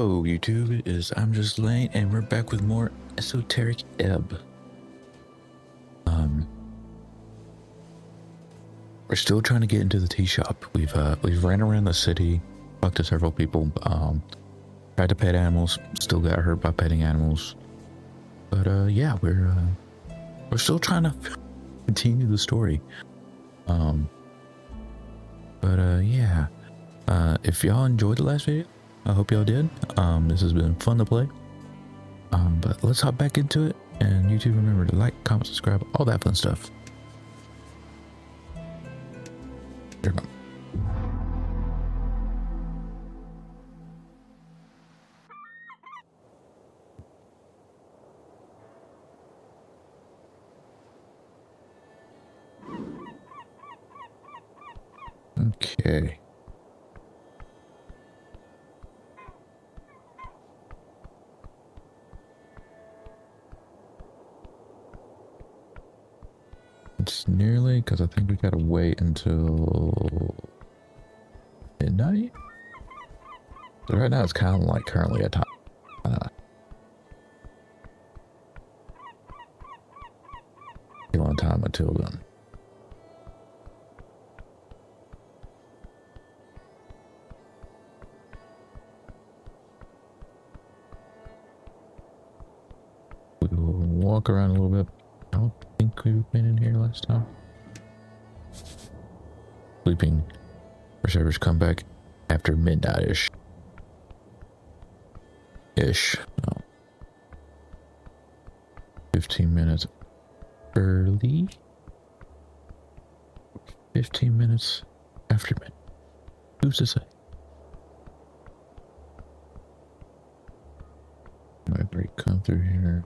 Hello YouTube, it is I'm Just Lane and we're back with more Esoteric Ebb. We're still trying to get into the tea shop. We've ran around the city, talked to several people, tried to pet animals, still got hurt by petting animals. But yeah, we're still trying to continue the story. Yeah. If y'all enjoyed the last video, I hope y'all did. This has been fun to play. But let's hop back into it, and YouTube, remember to like, comment, subscribe, all that fun stuff. Here we go. Okay. It's nearly, because I think we gotta wait until midnight. So right now it's kind of like currently a time. A long time until then. We will walk around a little bit. I don't think we've been in here last time. Sleeping for servers come back after midnight-ish. No. 15 minutes early. 15 minutes after midnight. Who's to say? Might break come through here.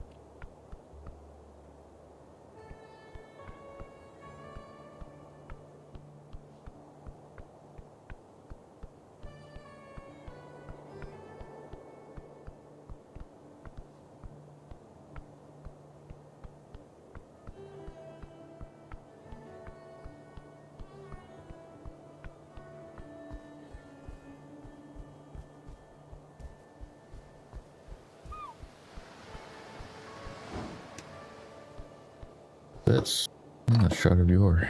That's a shot of your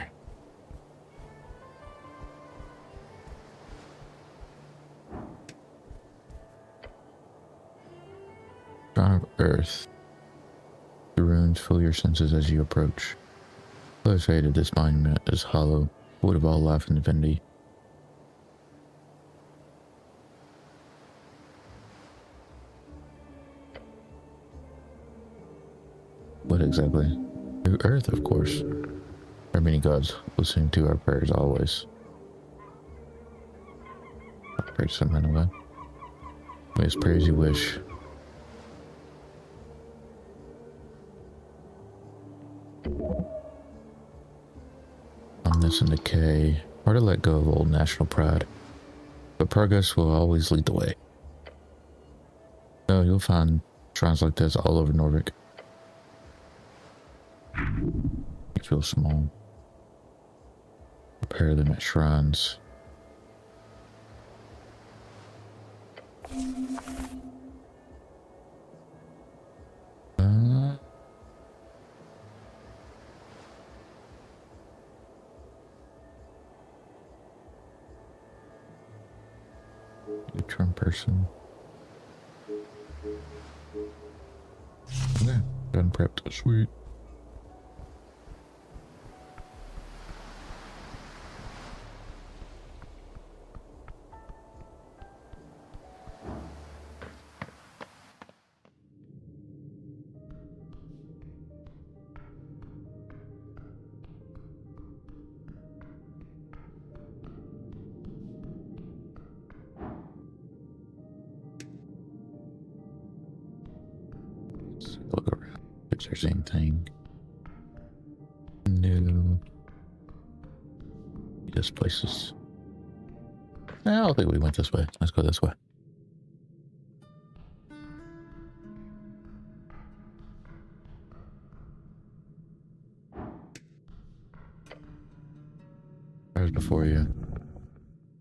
crown of earth. The runes fill your senses as you approach. The fate of this monument is hollow, void of all life and divinity. What exactly? Through earth, of course. There are many gods listening to our prayers always. I pray to some kind of God. May as pray as you wish. Numbness and decay. Hard to let go of old national pride. But progress will always lead the way. So you'll find shrines like this all over Norvik. It feels small. Prepare them at shrines. Neutron person. Okay, done prepped. Sweet. Look around if there's anything new. This place is... I don't think we went this way. Let's go this way. There's before you.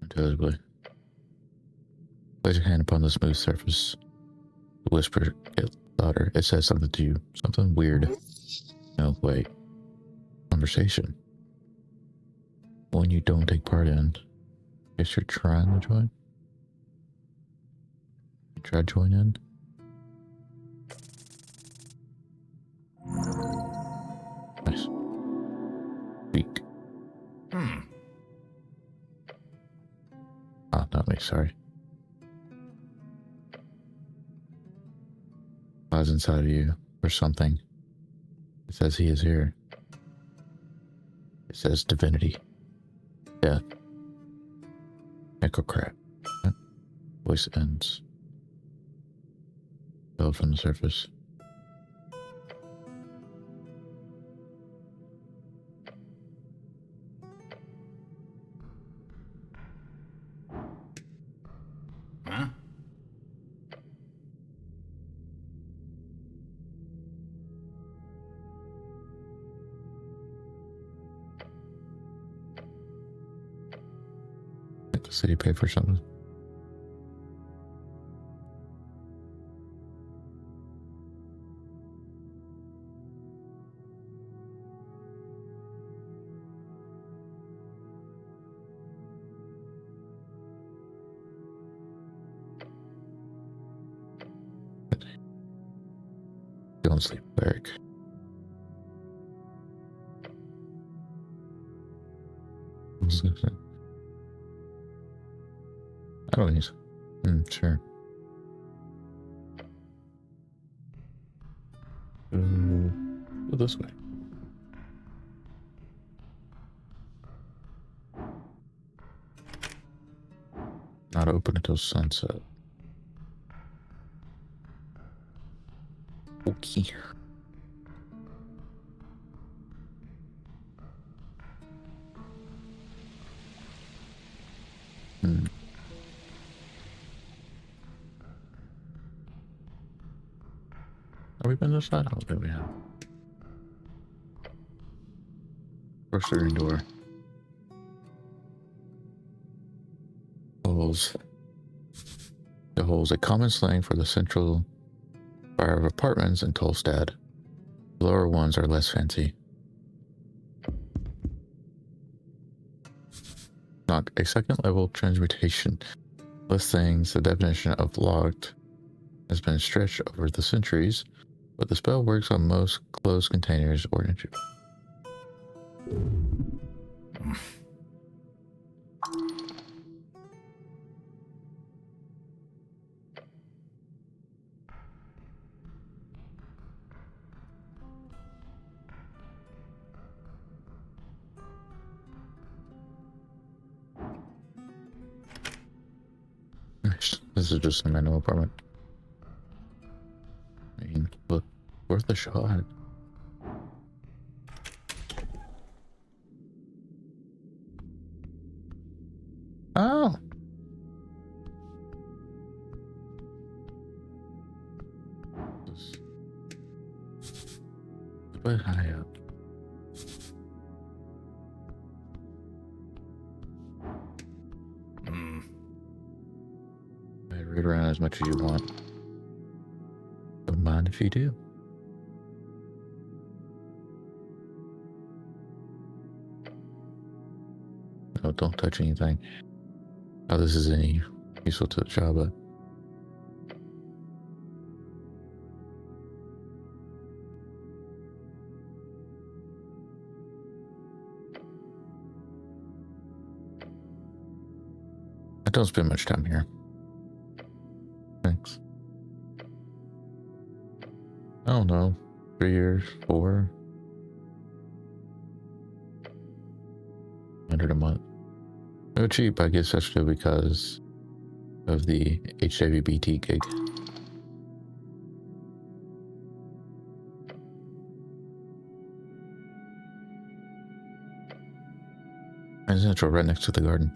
Intelligibly. Place your hand upon the smooth surface. The whisper get louder. It says something to you. Something weird. No, wait. Conversation. One you don't take part in. Guess you're trying to join? You try to join in? Nice. Speak. Oh, not me, sorry. Lies inside of you, or something. It says he is here. It says divinity. Death. Echo crap. Voice ends. Fell from the surface. Huh? Did the city pay for something? Don't sleep, Eric. I don't need. Sure. Go this way. Not open until sunset. Okay. Have we been this side? Oh, there we have. Grocery door. Holes. The holes, a common slang for the central fire of apartments in Tolstad. The lower ones are less fancy. Not a second level transmutation. Less things, the definition of locked has been stretched over the centuries, but the spell works on most closed containers or entry. This is just a manual apartment. I mean, look, worth a shot. Oh! It's a bit high up. Read around as much as you want. Don't mind if you do. No, don't touch anything. How this is any useful to the job, but I don't spend much time here. Thanks. I don't know. 3 years, 4. 100 a month. No cheap, I guess, especially because of the HWBT gig. Residential right next to the garden.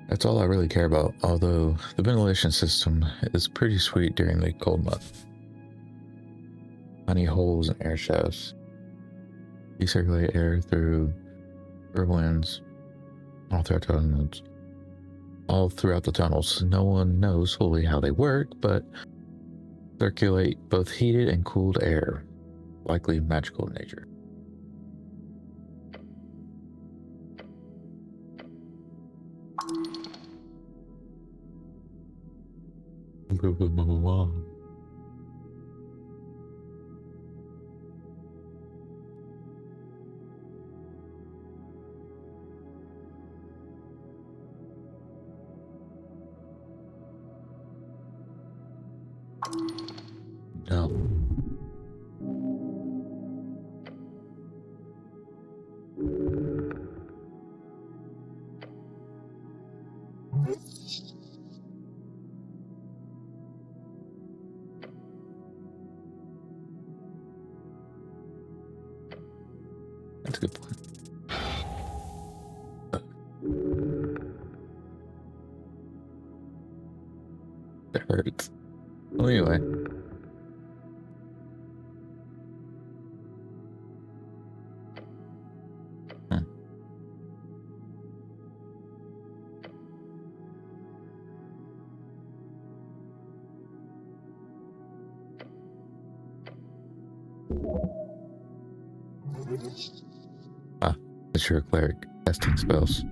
That's all I really care about, although the ventilation system is pretty sweet during the cold month. Honey holes and air shafts. You circulate air through winds all throughout the tunnels. No one knows fully how they work, but circulate both heated and cooled air, likely magical in nature. No. That's a good point. That hurts. Well, anyway. Ah, it's your cleric casting spells.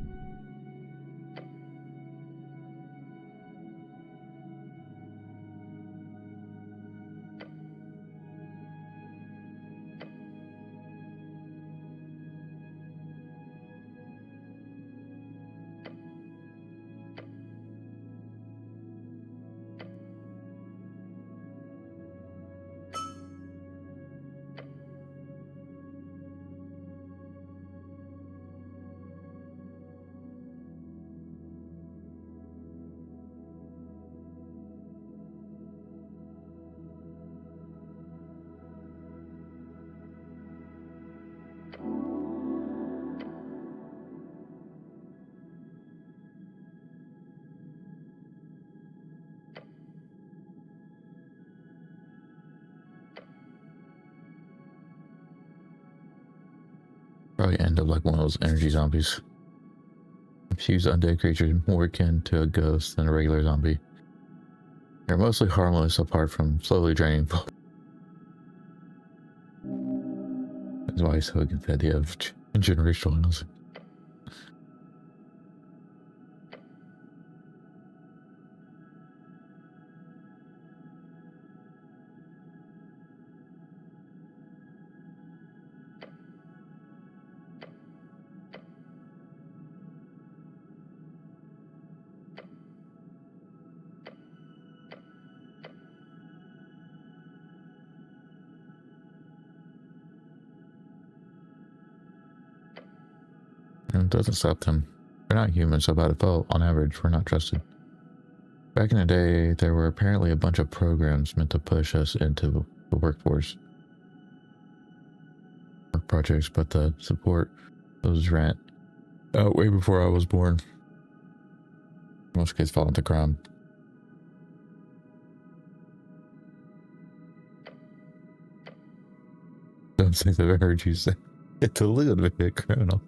Probably end up like one of those energy zombies. Fuse undead creatures more akin to a ghost than a regular zombie. They're mostly harmless apart from slowly draining. That's why he's so against the idea of generational housing. And it doesn't stop them. They're not human, so by default, on average, we're not trusted. Back in the day, there were apparently a bunch of programs meant to push us into the workforce. Work projects, but the support was ran out way before I was born. Most kids fall into crime. Don't think I've ever heard you say it's a little bit criminal.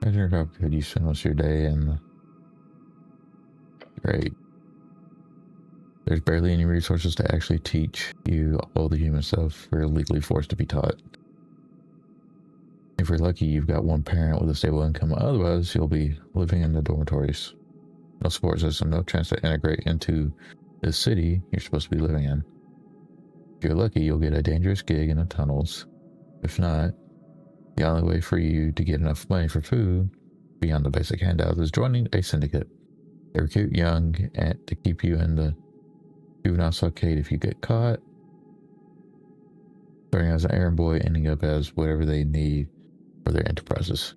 Imagine how good you spend most of your day and great. There's barely any resources to actually teach you all the human stuff we're legally forced to be taught. If you're lucky, you've got one parent with a stable income. Otherwise, you'll be living in the dormitories. No support system, no chance to integrate into the city you're supposed to be living in. If you're lucky, you'll get a dangerous gig in the tunnels. If not, the only way for you to get enough money for food, beyond the basic handouts, is joining a syndicate. They recruit young and to keep you in the juvenile stockade if you get caught. Starting as an errand boy, ending up as whatever they need for their enterprises.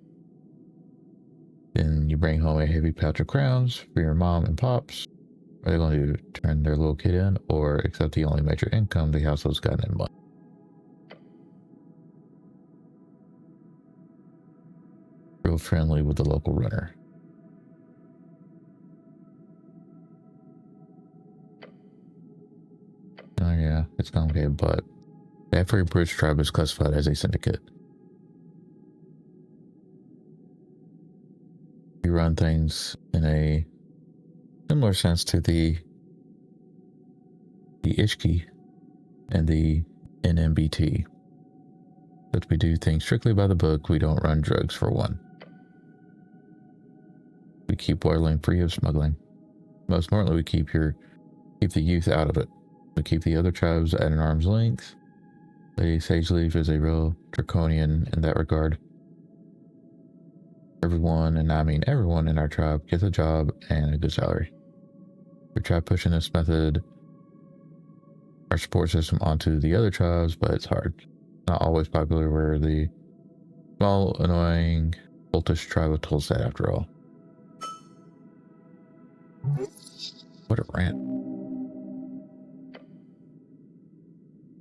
Then you bring home a heavy pouch of crowns for your mom and pops. Are they going to turn their little kid in or accept the only major income the household's gotten in money? real friendly with the local runner. Oh yeah, it's complicated, but the African Bridge tribe is classified as a syndicate. We run things in a similar sense to the Ishki and the NMBT. But we do things strictly by the book. We don't run drugs for one. We keep Waterlane free of smuggling. Most importantly, we keep the youth out of it. We keep the other tribes at an arm's length. Lady Sageleaf is a real draconian in that regard. Everyone, and I mean everyone in our tribe, gets a job and a good salary. We try pushing this method, our support system, onto the other tribes, but it's hard. Not always popular where the small, annoying, cultish tribe of Tulsa after all. What a rant.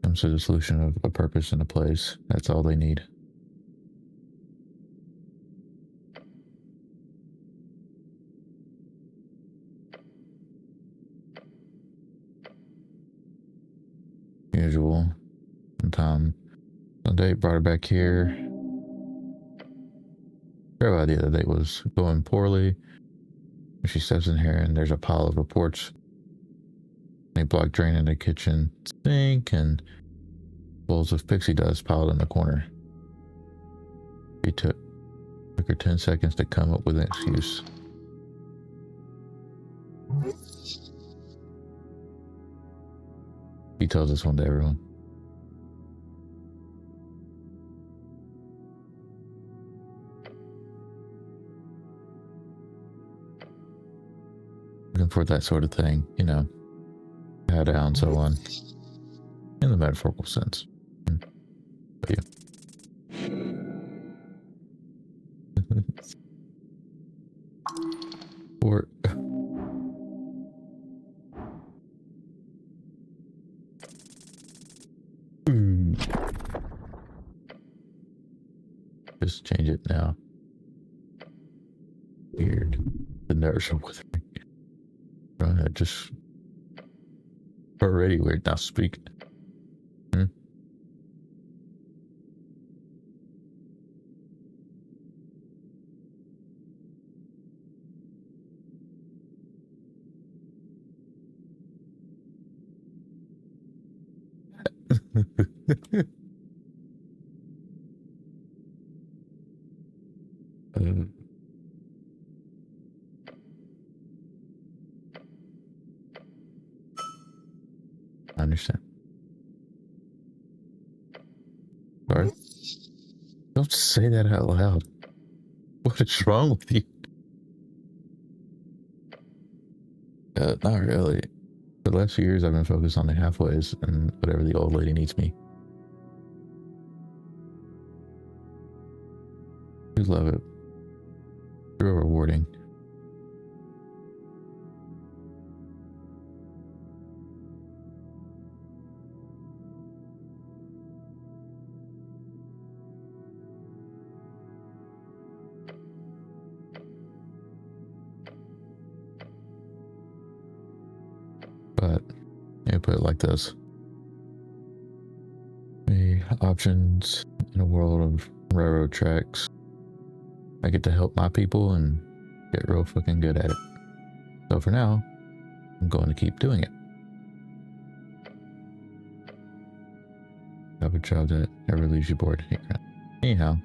Comes to the solution of a purpose and a place. That's all they need. Usual. One date brought her back here. Her idea that date was going poorly. She steps in here and there's a pile of reports. A block drain in the kitchen sink and bowls of pixie dust piled in the corner. It took her 10 seconds to come up with an excuse. He tells this one to everyone. Looking for that sort of thing, you know, how down and so on, in the metaphorical sense. But yeah. Or just change it now. Weird. The nerves are withering. Right, just already weird. Now speak. I understand. Sorry. Don't say that out loud. What is wrong with you? Not really. For the last few years, I've been focused on the halfways and whatever the old lady needs me. I love it. Real rewarding. But you put it like this. The options in a world of railroad tracks. I get to help my people and get real fucking good at it. So for now, I'm going to keep doing it. Have a job that never leaves you bored. Anyhow,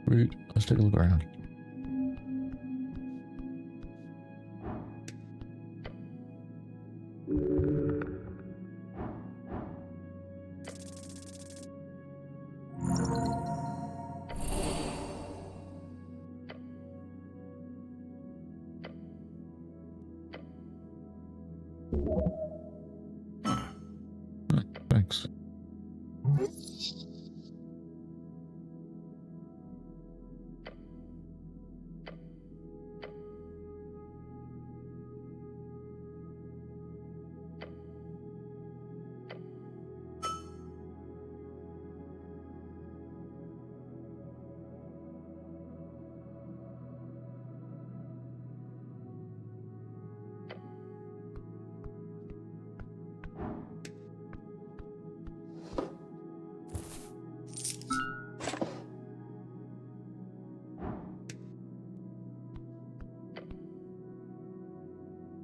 let's take a look around. Thanks.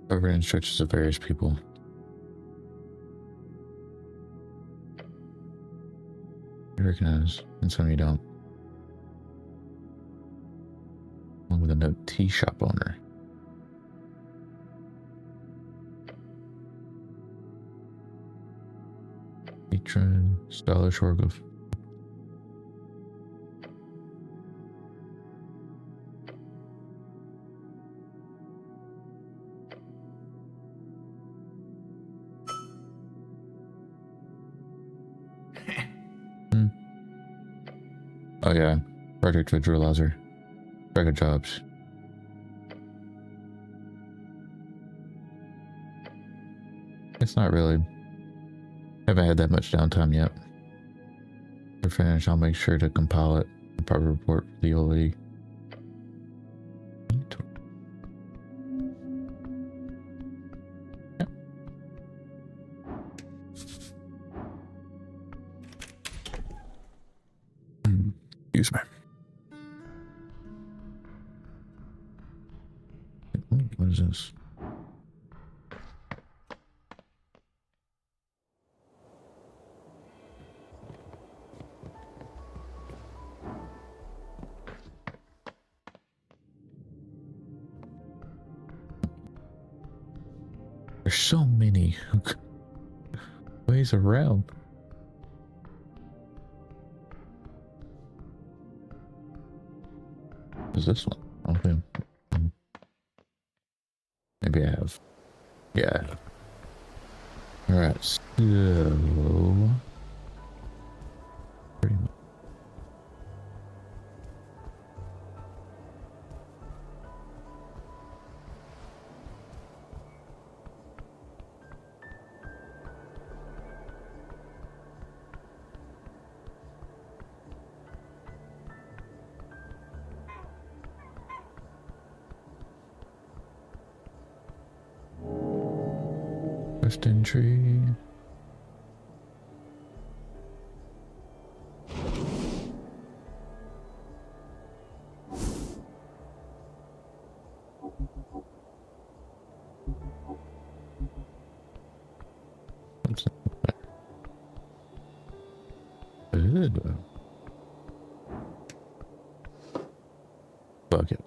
Covered in stretches of various people. You recognize, and some you don't. Along with a note, tea shop owner. Patron, stylish work of. Oh yeah, project visualizer. Track of jobs. It's not really. Haven't had that much downtime yet. To finish, I'll make sure to compile it and probably report for the OLE. Yep. Excuse me. What is this? There's so many ways around. What is this one? Okay. Maybe I have. Yeah. Alright, so pretty much. First entry. Bucket.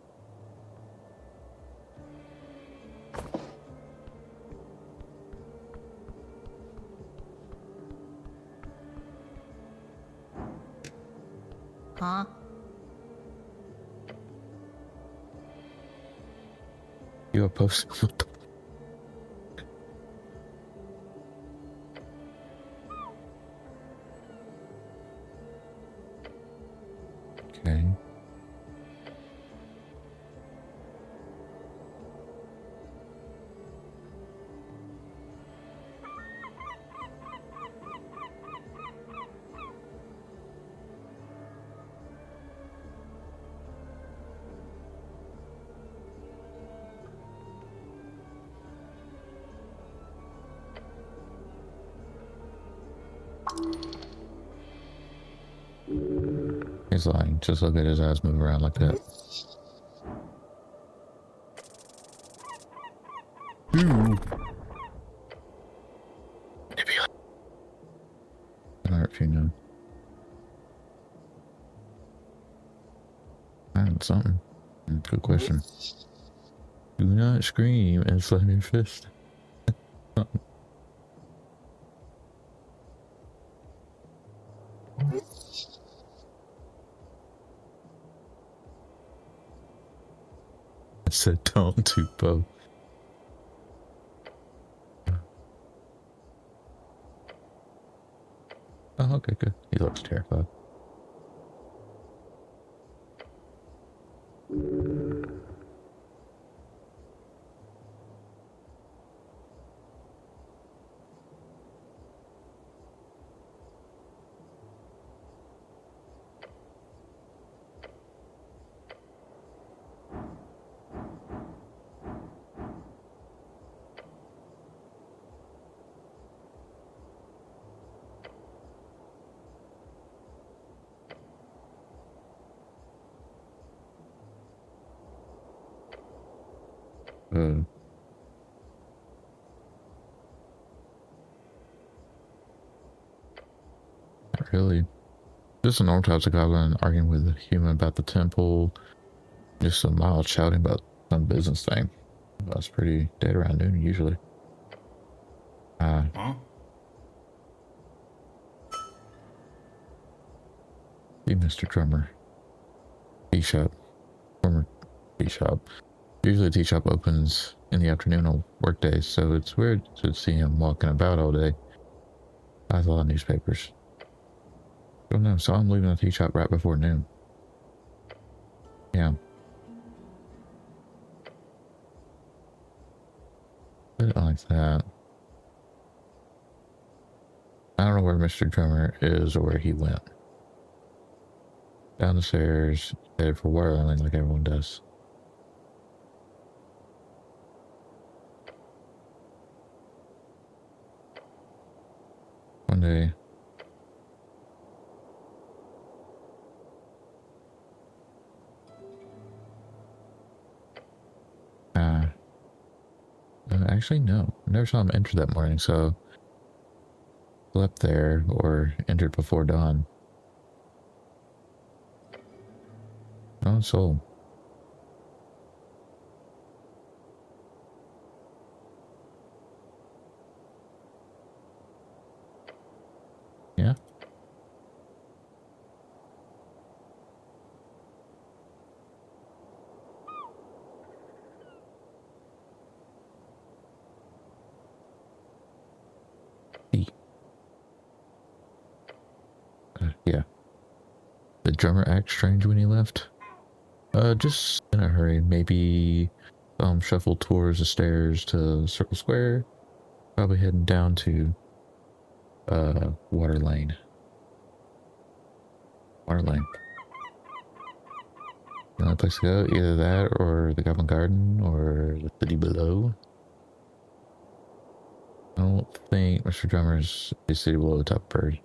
Huh? You are posting. What the? Okay. He's lying. Just look at his eyes move around like that. Ooh. I don't know if you know. Something. Good question. Do not scream and slam your fist. I said don't do both. Oh, okay, good. He looks terrified. Uh, Not really. Just a normal types of goblin arguing with a human about the temple. Just some mild shouting about some business thing. That's pretty dead around noon usually. Huh? See, Mr. Drummer. Tea shop. Former tea shop. Usually the tea shop opens in the afternoon on work days, so it's weird to see him walking about all day. Buys a lot of newspapers. Don't know, saw him leaving the tea shop right before noon. Yeah. Bit like that. I don't know where Mr. Drummer is or where he went. Down the stairs, headed for Waterland like everyone does. One day. Actually, no. I never saw him enter that morning, so slept there or entered before dawn. No soul. Yeah. He. Yeah. Did drummer act strange when he left? Just in a hurry. Maybe shuffle towards the stairs to Circle Square. Probably heading down to Water Lane. Water Lane. The only place to go, either that or the Goblin Garden or the city below. I don't think Mr. Drummer's a city below the top bird.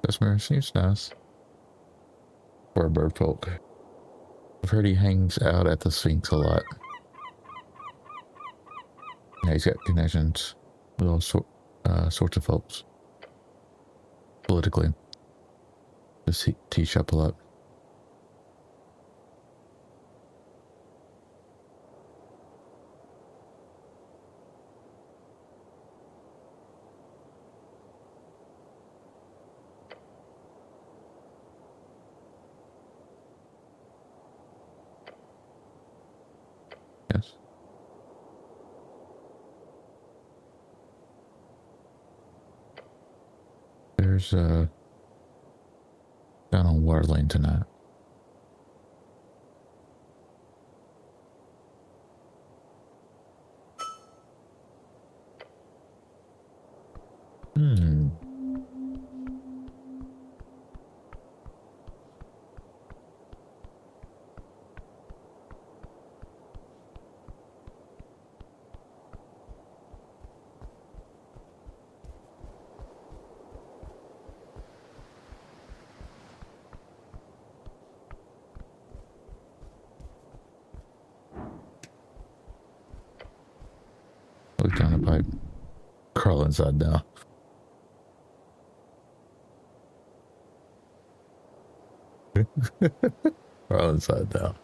Customer seems nice. For a bird folk. I've heard he hangs out at the Sphinx a lot. Yeah, he's got connections with all sorts of folks. Politically. Just tea shop a lot. Yes. There's down on Water Lane tonight. Hmm. Look down the pipe. Crawl inside now. Crawl inside now.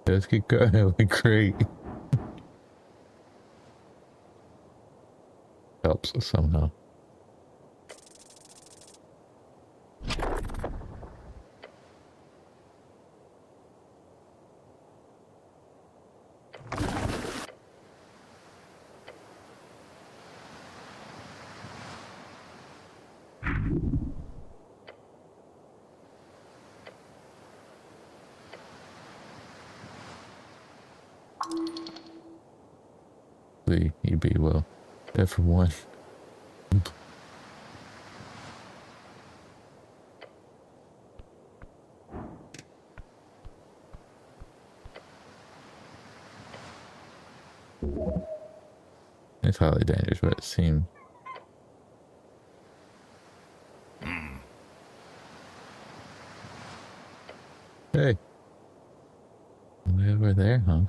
Let's keep going. It'll be great. Helps somehow. You be well. Dead for one. It's highly dangerous, but it seems. Hey. Way over there, huh?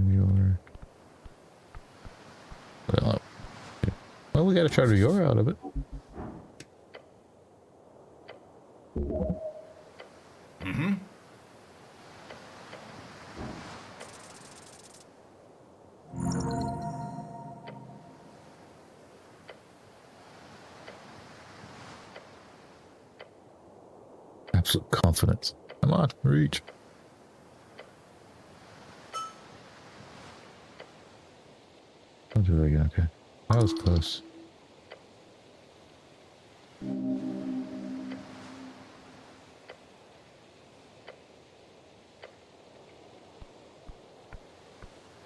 Your... Well, we gotta try to your out of it. Mm-hmm. Absolute confidence. Come on, reach. I'll do it again, okay. That was close.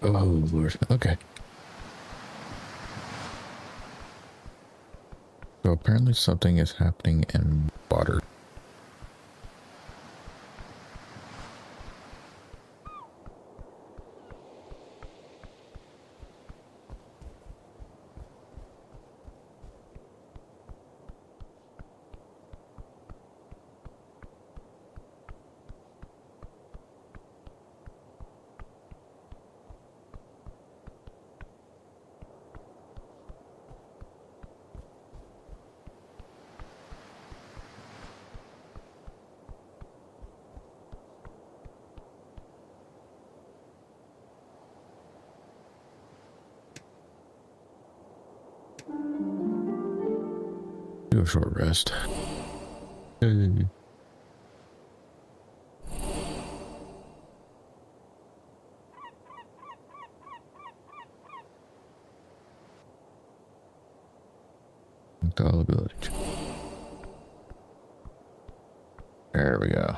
Oh, Lord. Okay. So apparently something is happening in water. Do a short rest. Hey. All ability. There we go.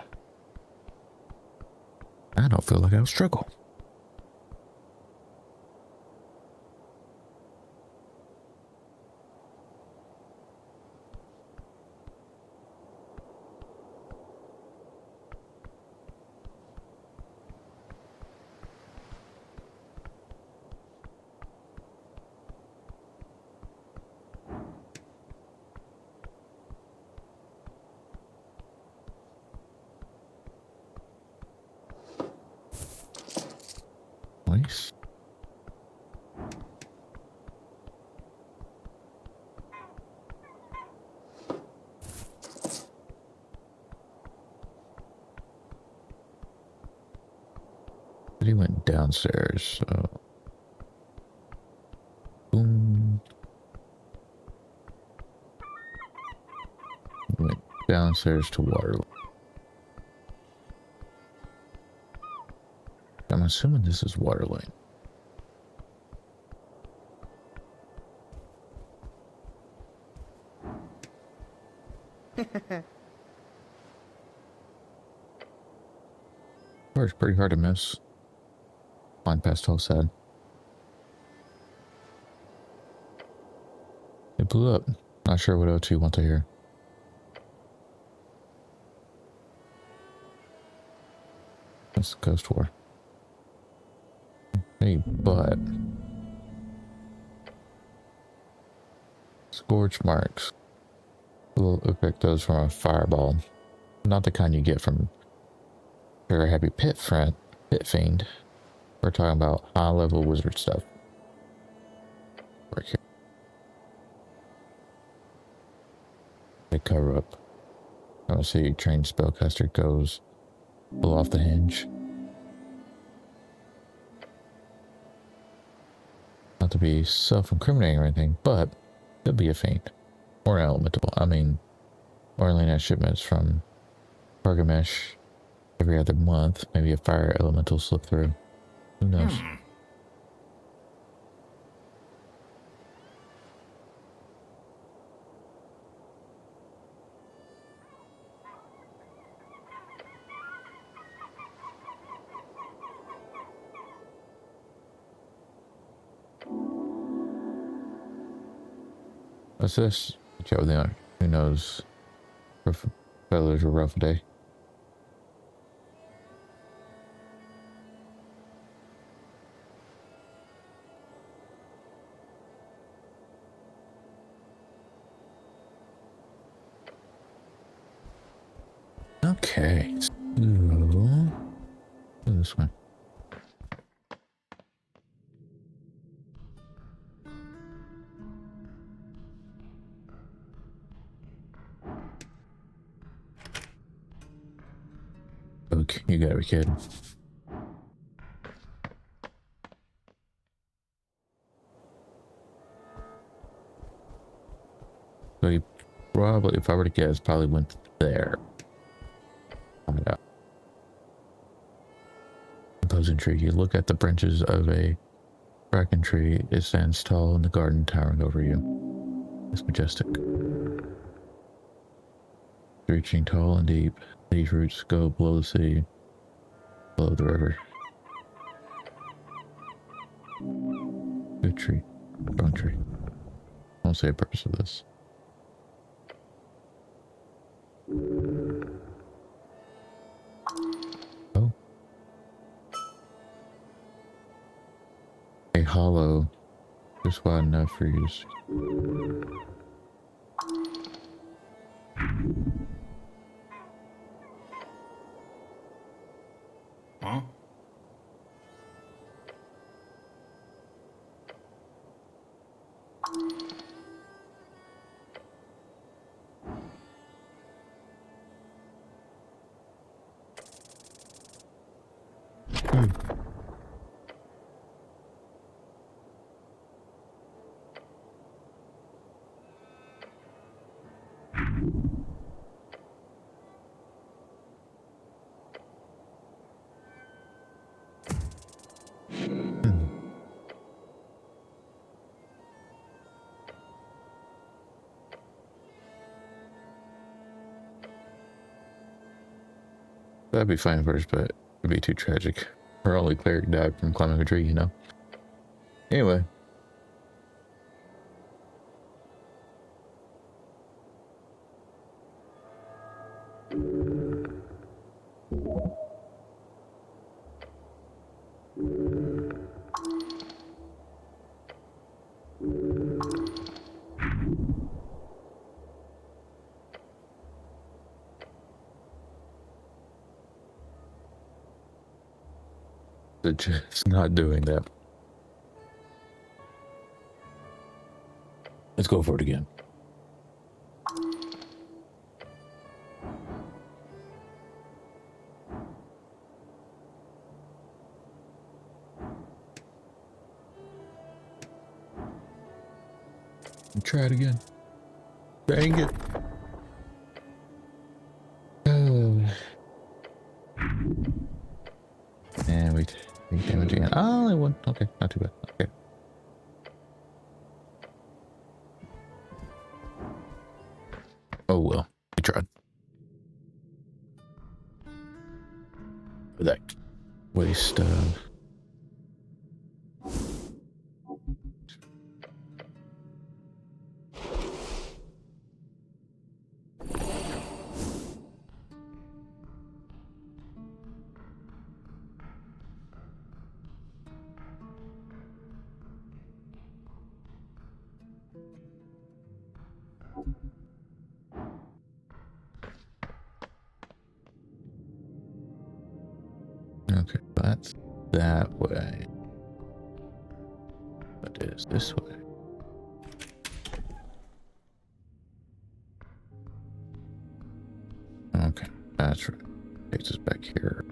I don't feel like I'll struggle. Nice. He went downstairs, so... Boom. He went downstairs to Waterloo. I'm assuming this is Waterloo. It's pretty hard to miss. Fine past whole said. It blew up. Not sure what O2 want to hear. That's the Ghost War. Hey, but... Scorch marks. Will affect those from a fireball. Not the kind you get from very happy pit fiend. We're talking about high level wizard stuff. Right here. They cover up. I want to see trained spellcaster goes pull off the hinge. Not to be self-incriminating or anything, but it'll be a feint. Or elemental. I mean, Orlean shipments from Pergamesh every other month. Maybe a fire elemental slip through. Who knows? What's this? Chat with the who knows? Feathers a rough day. Okay, so this one. Okay, you gotta be kidding. So he probably, if I were to guess, probably went there. Find out. Imposing tree. You look at the branches of a bracken tree. It stands tall in the garden, towering over you. It's majestic. Reaching tall and deep. These roots go below the sea, below the river. Good tree. Strong tree. I won't say a purpose of this. Oh. A hollow. Just wide enough for use. Huh? That'd be fine first, but it'd be too tragic. Our only cleric died from climbing a tree, you know? Anyway. Just not doing that. Let's go for it again. Try it again. Dang it. And we take damage again. Oh, only one. Okay, not too bad. Okay. Oh well, we tried. For that waste of. Okay, that's that way. What is this way? Okay, that's right. Takes us back here.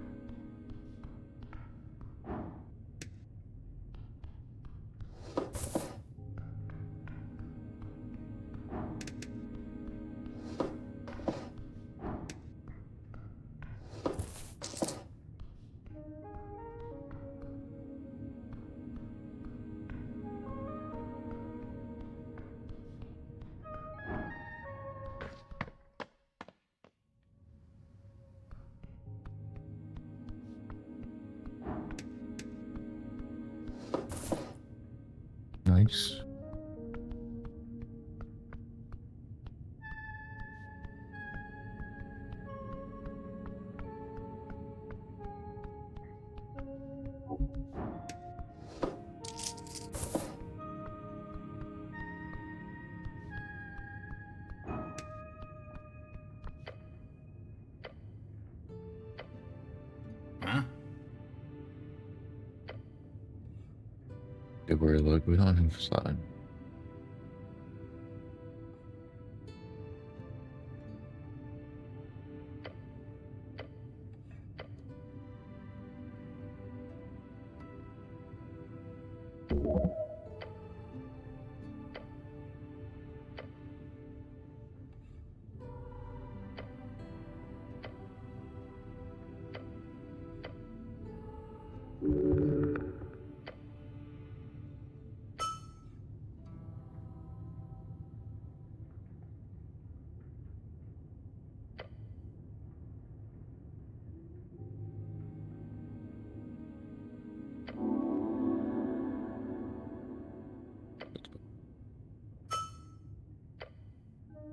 Nice. Huh? Good worry, look, we don't have slide.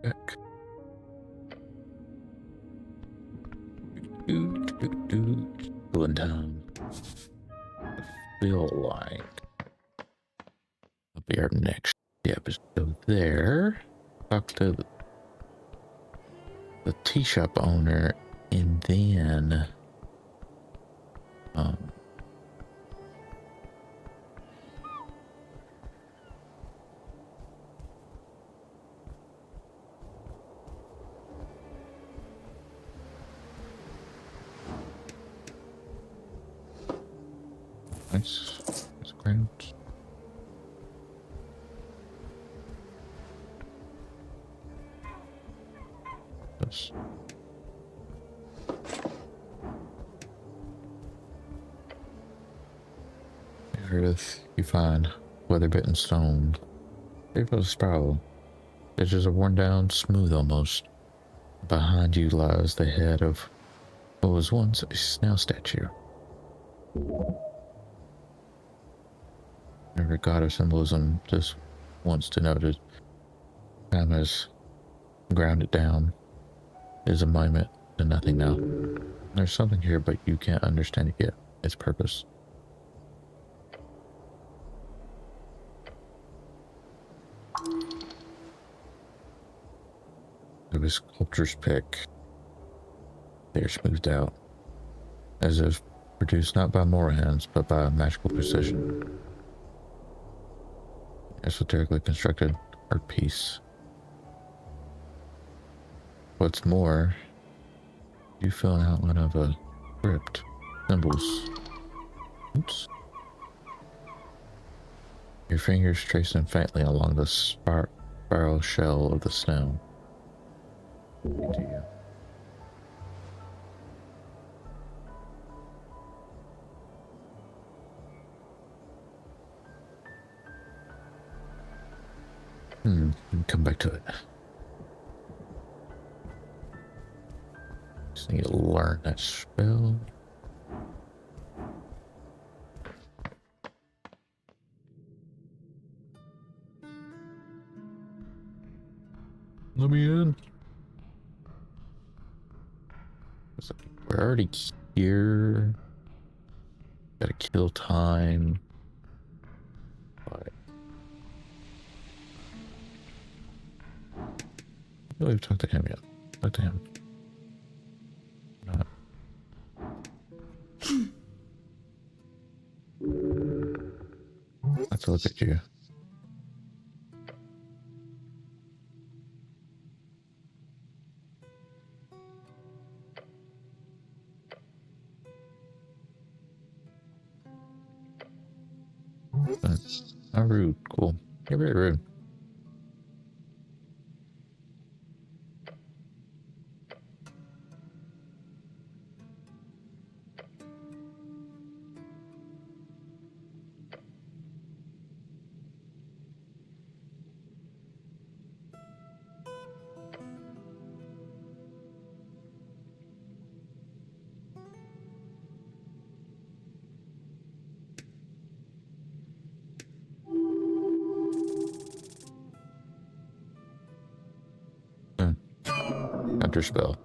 Back. Cooling down. I feel like I'll be our next episode there. Talk to the tea shop owner, and then nice. That's great. Yes. If you find weather-bitten stone, there goes a spiral. Edges are worn down, smooth almost. Behind you lies the head of what was once a snail statue. Every god of symbolism just wants to notice time has ground it down. It is a moment to nothing now. There's something here, but you can't understand it yet. Its purpose. Of his sculptor's pick. They are smoothed out, as if produced not by more hands, but by magical precision. Esoterically constructed art piece. What's more, you feel an outline of a script, symbols. Oops. Your fingers tracing faintly along the spiral shell of the snow. To you. Come back to it. Just need to learn that spell. Let me in. We're already here. Gotta kill time. But no, we've talked to him yet. Talk to him. Not. Let's look at you. How rude. Cool. You're very rude. counterspell.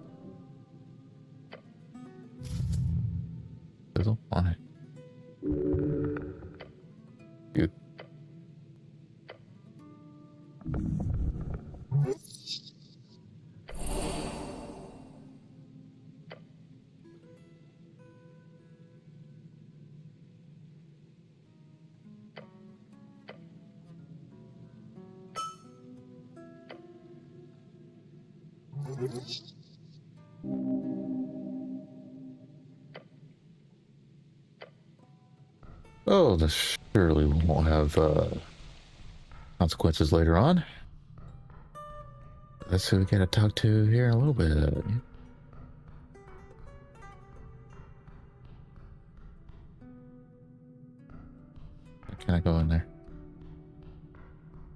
Fizzle on it. You. Oh, this surely won't have consequences later on. That's who we gotta talk to here in a little bit. Can I go in there?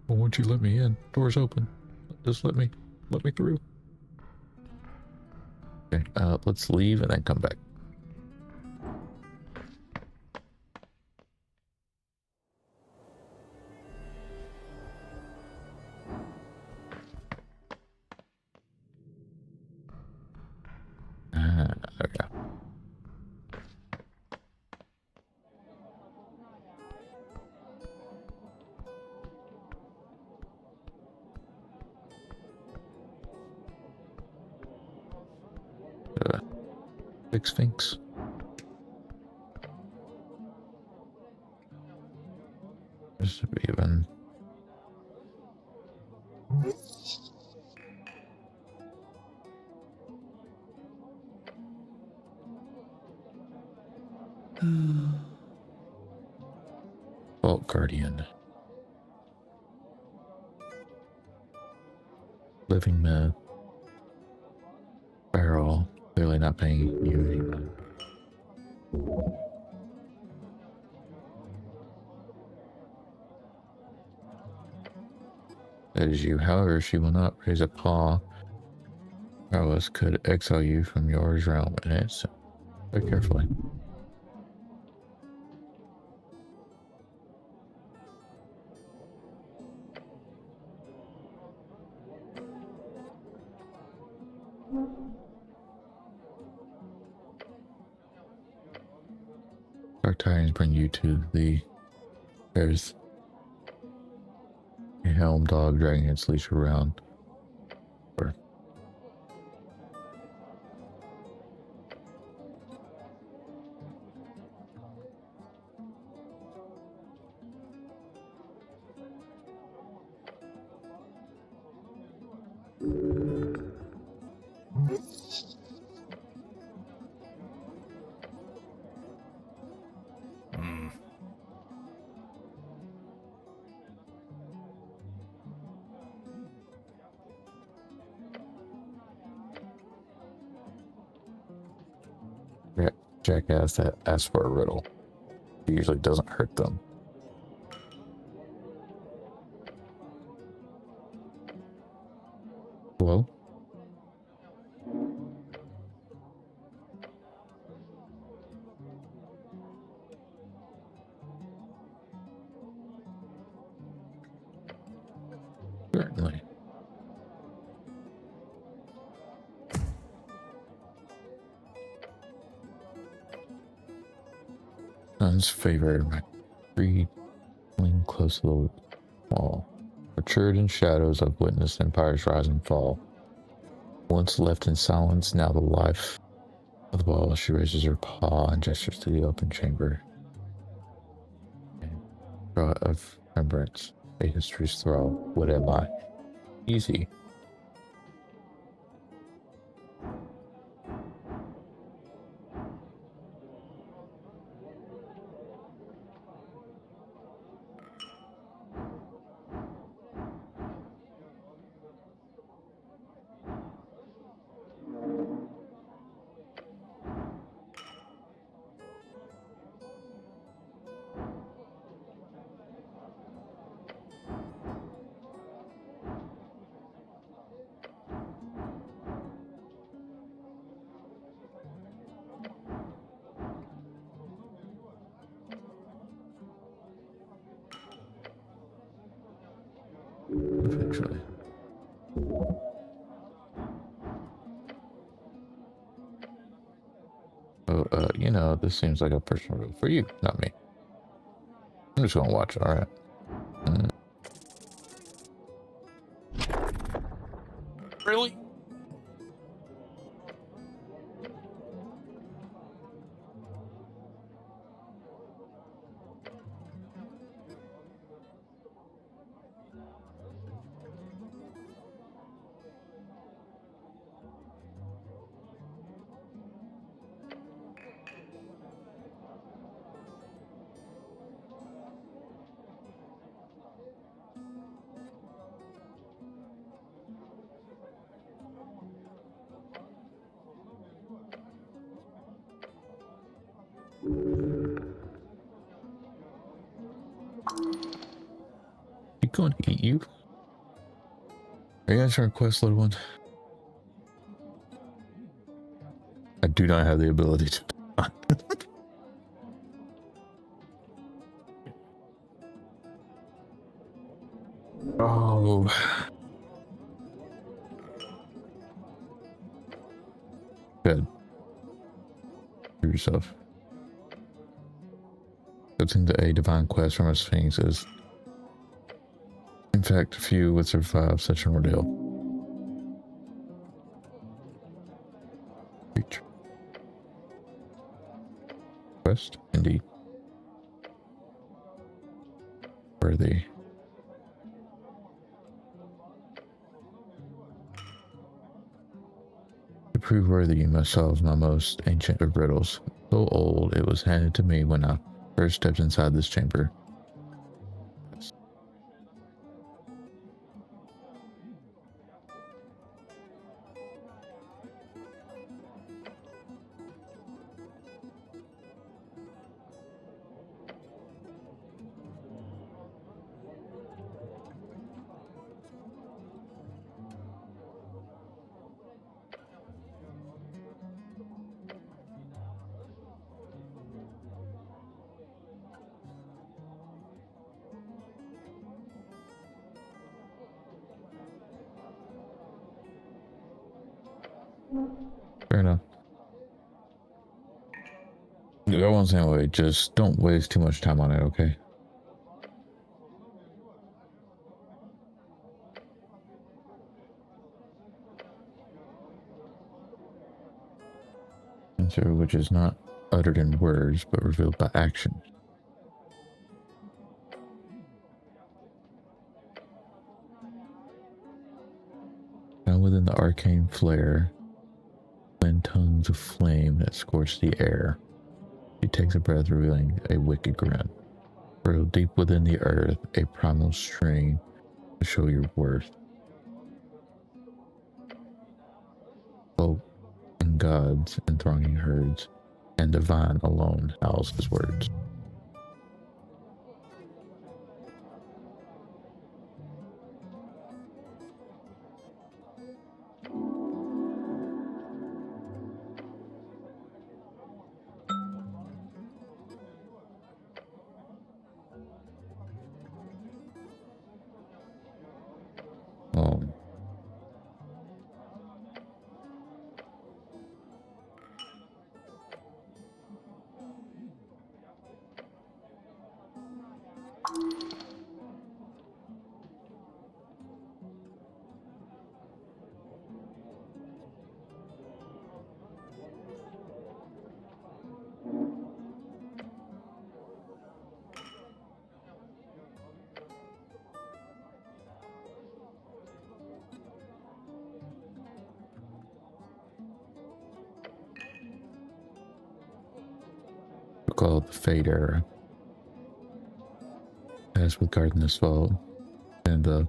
Well, won't you let me in? Door's open. Just let me through. Okay, let's leave and then come back. There we go. Big Sphinx. Just even. Vault Guardian. Living myth. Barrel. Clearly not paying you any money. That is you. However, she will not raise a paw. Carlos could exile you from yours realm in it, so very carefully. Dark Titans bring you to the... There's a helm dog dragging its leash around. Or... Yeah, jackass that asks for a riddle. It usually doesn't hurt them. Hello? Certainly. Sun's favor, my creed, cling close to the wall. Matured in shadows, I've witnessed empires rise and fall. Once left in silence, now the life of the wall. She raises her paw and gestures to the open chamber. Draw of remembrance, a history's throw. What am I? Easy. Eventually. this seems like a personal rule for you, not me. I'm just gonna watch, alright. Really? You going to eat you? Are you answering a quest, little one? I do not have the ability to. Oh. Good. For yourself. Getting to a divine quest from a sphinx is, in fact, few would survive such an ordeal. Reach. Quest, indeed. Worthy. To prove worthy, you must solve my most ancient of riddles. So old, it was handed to me when I first stepped inside this chamber. Fair enough. I won't say anyway, just don't waste too much time on it, okay? Answer which is not uttered in words, but revealed by action. Now within the arcane flare, when tongues of flame that scorch the air, she takes a breath, revealing a wicked grin. Burrowed deep within the earth, a primal string to show your worth. Folk and gods and thronging herds, and divine alone howls his words. Um, called the Fade Era. As with Garden's fault, and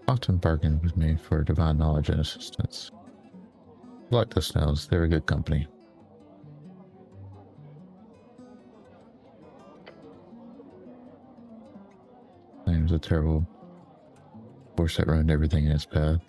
often bargained with me for divine knowledge and assistance. Like the snails, they're a good company. Name's a terrible force that ruined everything in its path.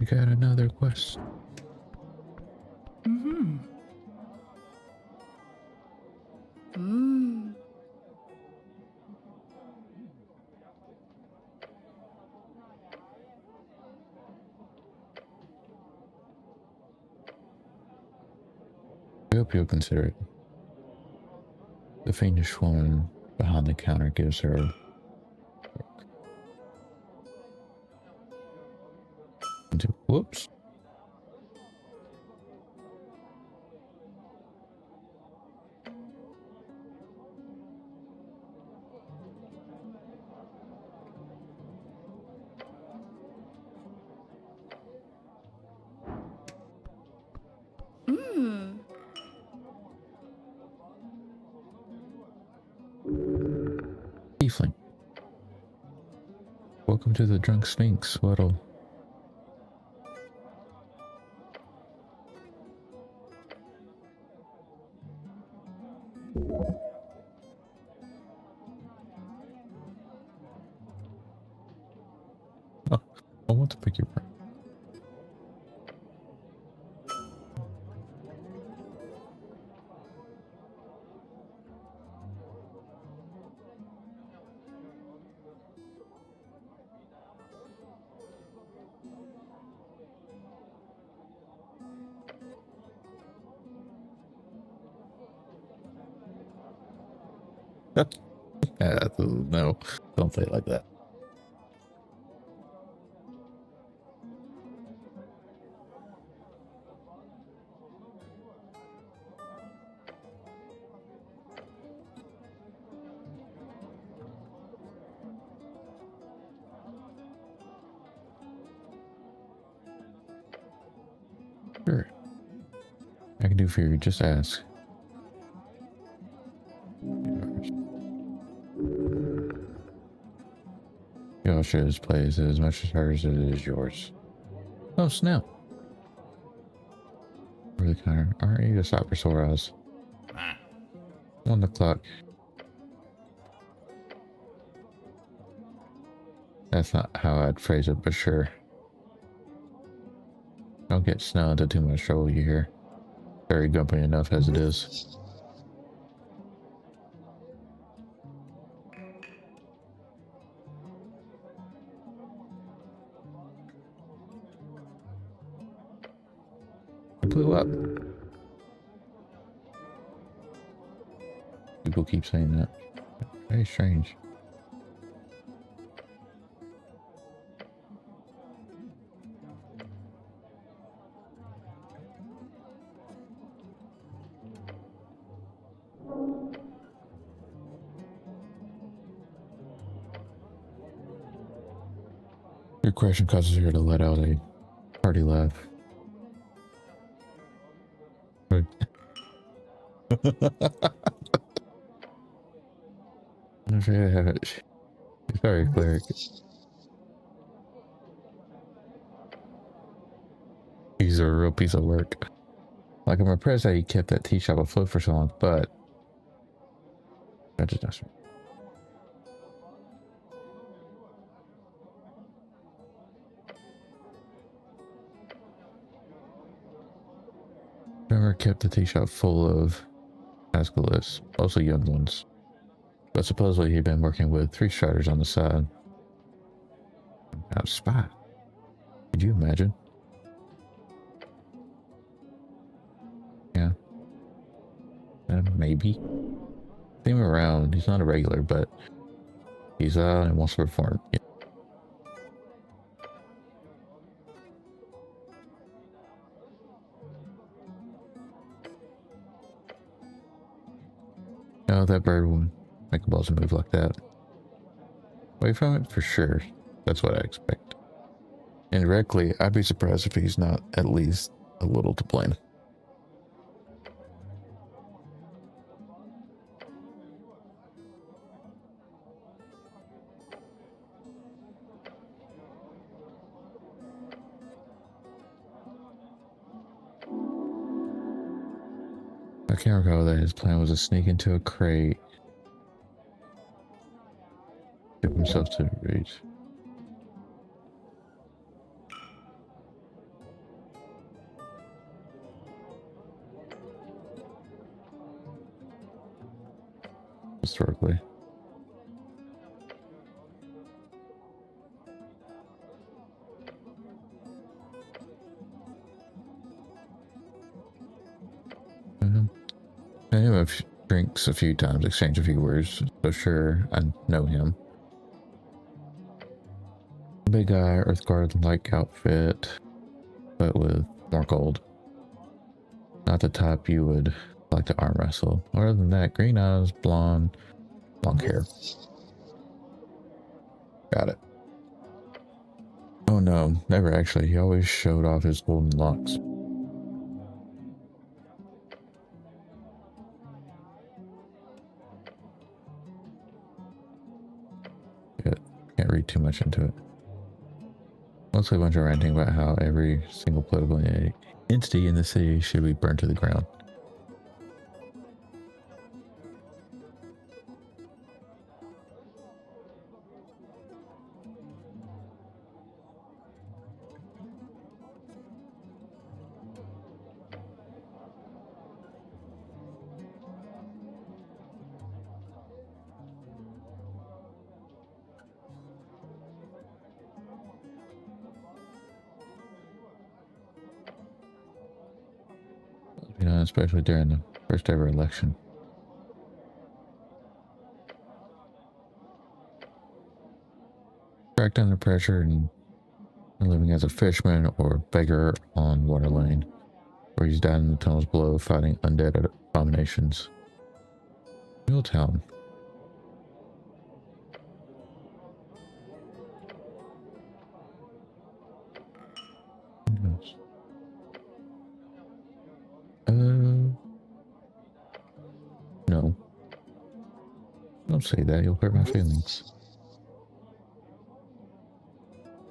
got another quest. Mm-hmm. Mm. I hope you'll consider it. The fiendish woman behind the counter gives her whoops. Mm. Tiefling. Welcome to the Drunk Sphinx, Sweatle. Oh, I want to pick your brain. No, don't play it like that. Sure. I can do for you, just ask. Yosha's plays as much as hers as it is yours. Oh snap. Really kind of, aren't you a stop for sore eyes? 1 o'clock. That's not how I'd phrase it, but sure. Don't get Snow into too much trouble, you hear. Very grumpy enough as it is. It blew up. People keep saying that. Very strange. Your question causes her to let out a hearty laugh. Right. I'm afraid I have it. Sorry, cleric. He's a real piece of work. Like, I'm impressed that he kept that tea shop afloat for so long, but that's just not. Trevor kept the tea shop full of Ascalus, mostly young ones. But supposedly he'd been working with 3 striders on the side. Out of spot. Could you imagine? Yeah. Maybe. See him around. He's not a regular, but he's out and wants to perform. Yeah. No, that bird wouldn't make a balls move like that. Away from it, for sure. That's what I expect. Indirectly, I'd be surprised if he's not at least a little to blame. I can't recall that his plan was to sneak into a crate, give himself to reach. historically. I knew him drinks a few times, exchanged a few words, so sure, I know him. Big guy, Earth Guard-like outfit, but with more gold. Not the type you would like to arm wrestle. Other than that, green eyes, blonde, long hair. Got it. Oh no, never actually. He always showed off his golden locks. Can't read too much into it. Mostly a bunch of ranting about how every single political entity in the city should be burned to the ground. You know, especially during the first ever election. Cracked under pressure and living as a fisherman or beggar on water lane, where he's died in the tunnels below fighting undead abominations. Milltown. No. Don't say that, you'll hurt my feelings.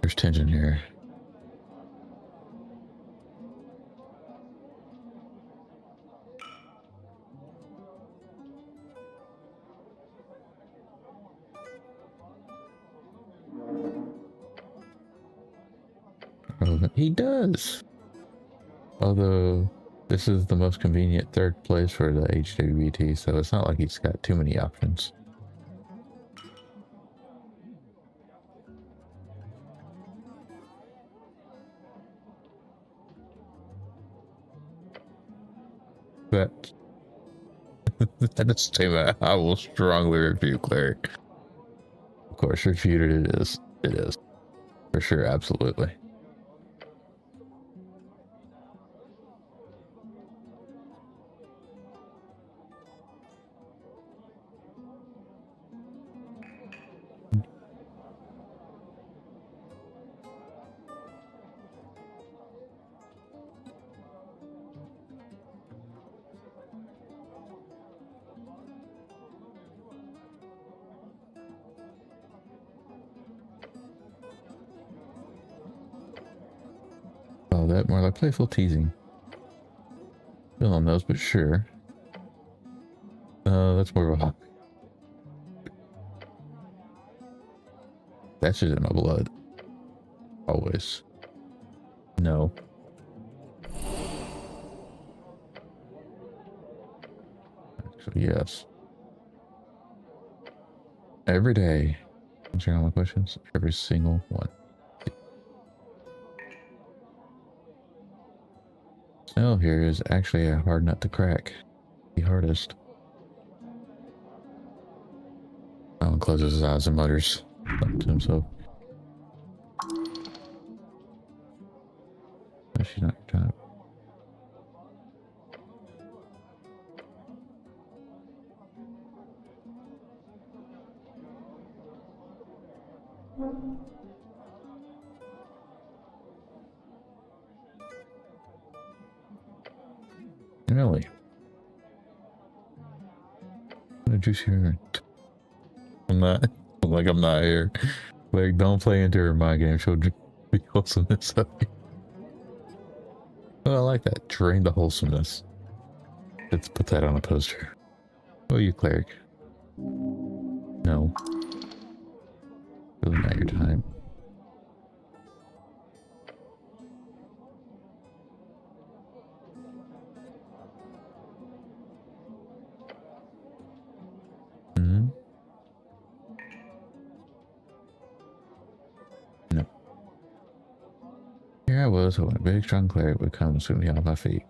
There's tension here. He does! Although, this is the most convenient third place for the HWBT, so it's not like he's got too many options. That is a statement I will strongly refute, Cleric. Of course, refuted it is. It is. For sure, absolutely. Oh, that more like playful teasing. Still on those, but sure. That's more of a hawk. That's just in my blood. Always. No. Actually, yes. Every day. Answering all my questions. Every single one. Snow here is actually a hard nut to crack. The hardest. Alan closes his eyes and mutters to himself. No, she's not your type. Really? What did you see her? I'm not. Like, I'm not here. Like, don't play into her mind game. She'll be wholesomeness of you. Oh, I like that. Drain the wholesomeness. Let's put that on a poster. Oh, you cleric. No. Really not your time. Hmm? No. Here I was hoping a big strong cleric would come and sweep me off my feet.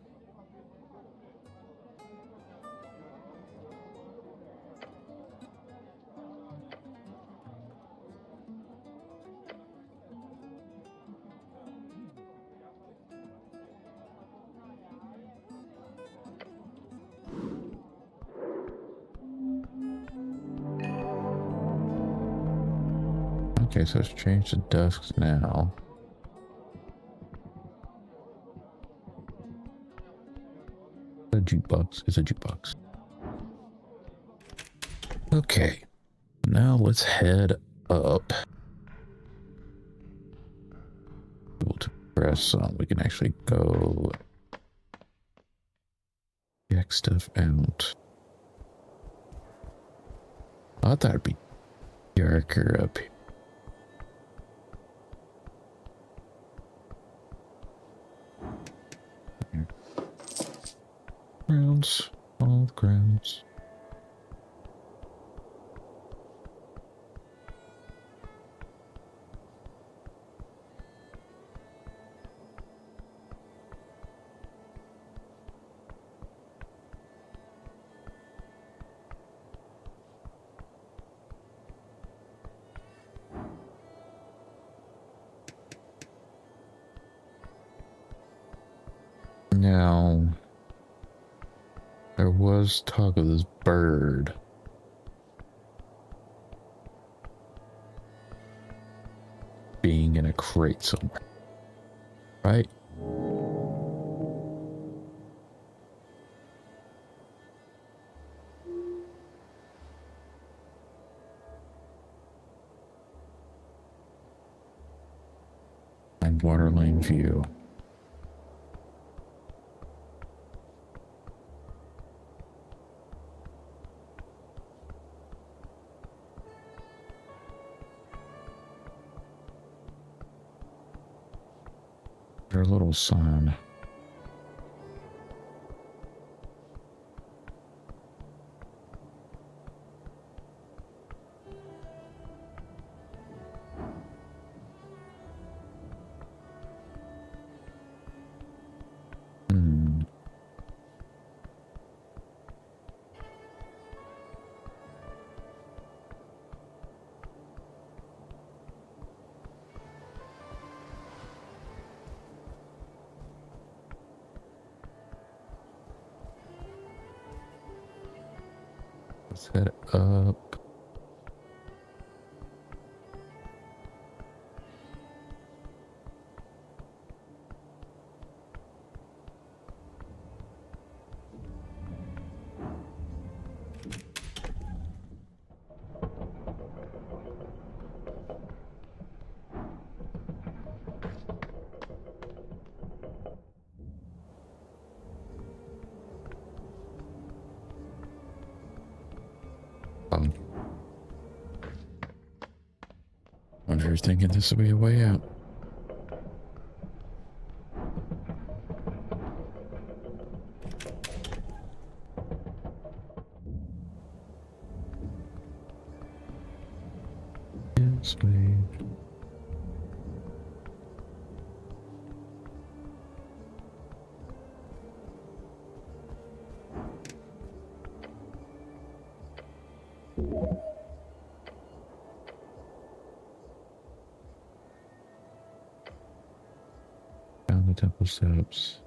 Okay, so it's changed to dusks now. A jukebox is a jukebox. Okay, now let's head up. Able to press we can actually go check stuff out. I thought it'd be darker up here. Grounds, all the grounds. Now, there was talk of this bird being in a crate somewhere, right? And water lane view. Their little sign. Hmm. Let's head up. Wonder if you're thinking this will be a way out. Yes, babe. Down the temple steps.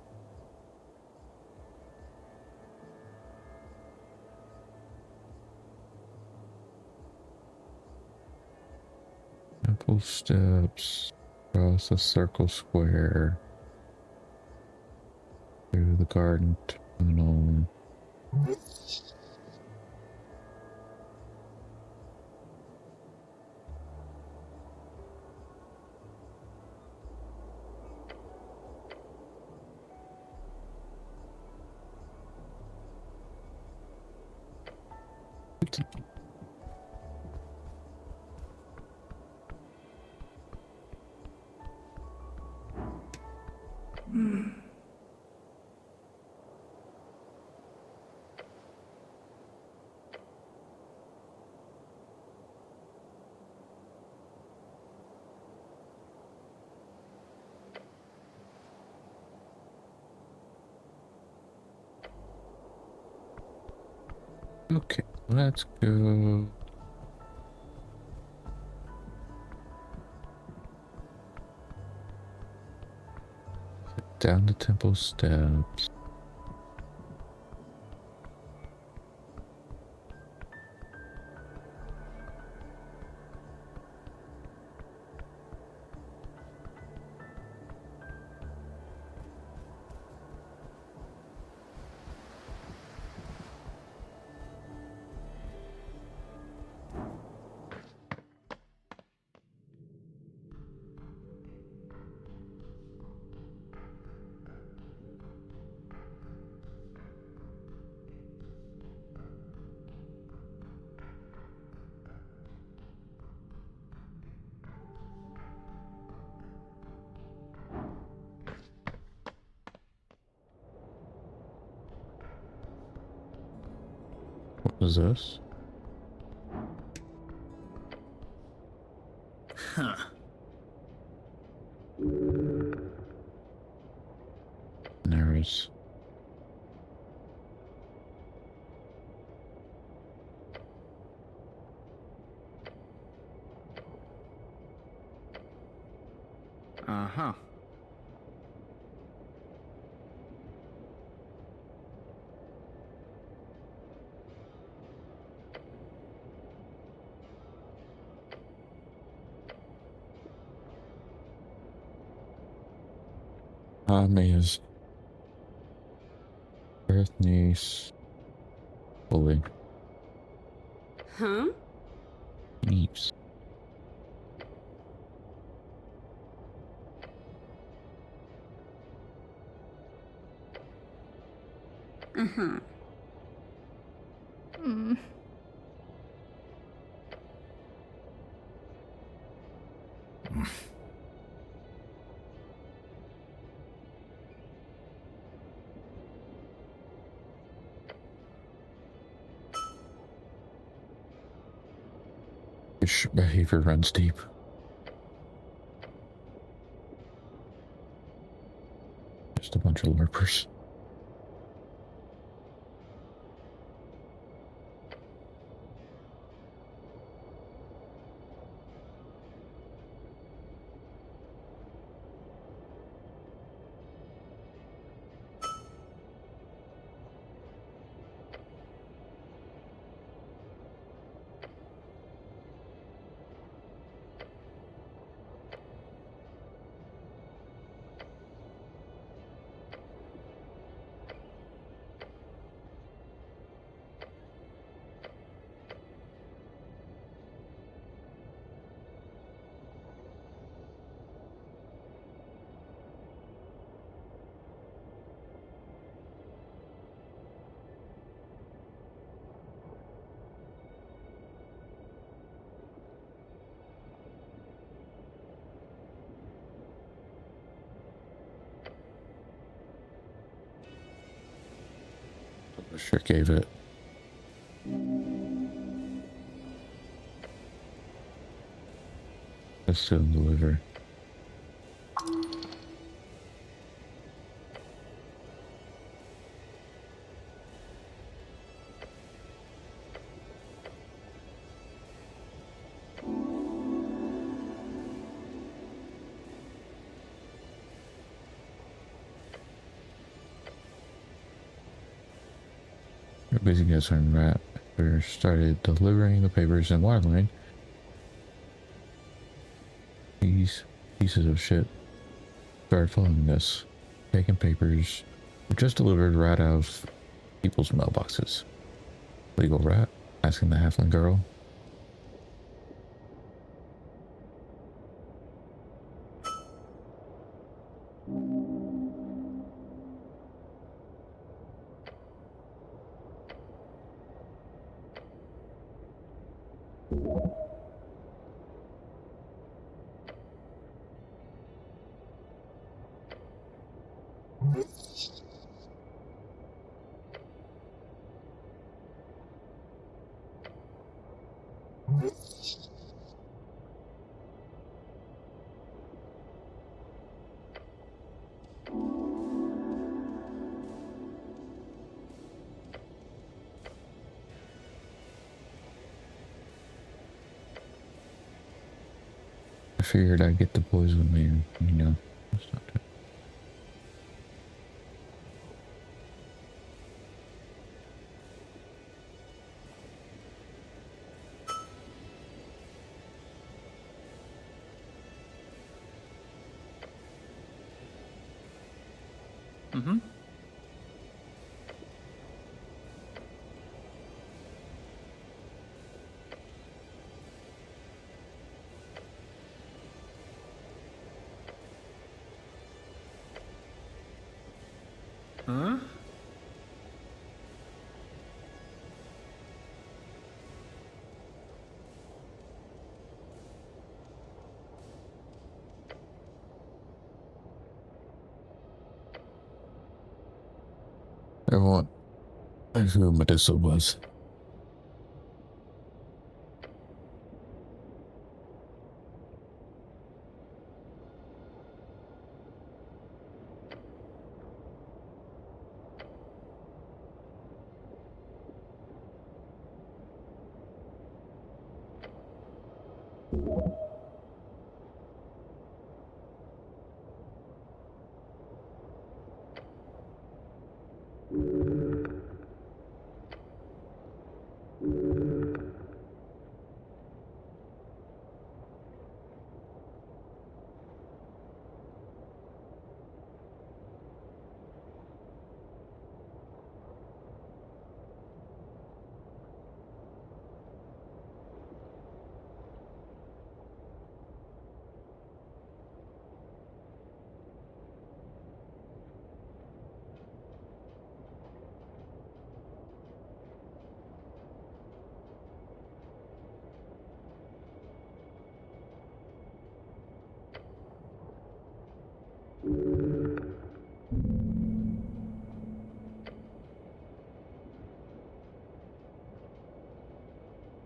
Temple steps. Across a circle square. Through the garden tunnel. Okay, let's go. Down the temple steps. What was this? Huh. There's Uh-huh. Mia's birth niece. Bully. Huh? Eeps. Uh-huh. Mm. Fish behavior runs deep. Just a bunch of lurpers. I sure gave it. Let's still deliver. Everybody's guys on rat. We started delivering the papers in Waterline. These pieces of shit started following this. Taking papers. We just delivered rat out of people's mailboxes. Legal rat? Asking the halfling girl. I figured I'd get the boys with me, and, you know. That's not too- Mm-hmm. Huh? Everyone, I who Medusa was.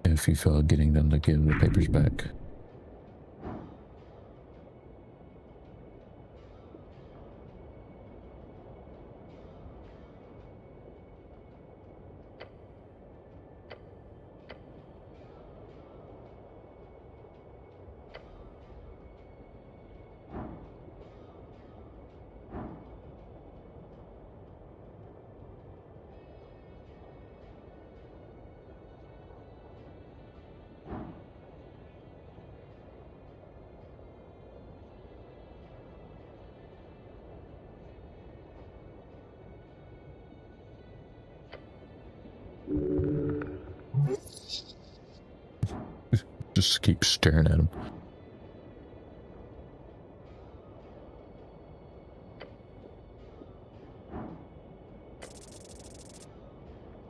If you feel like getting them to give the papers back. Just keep staring at him.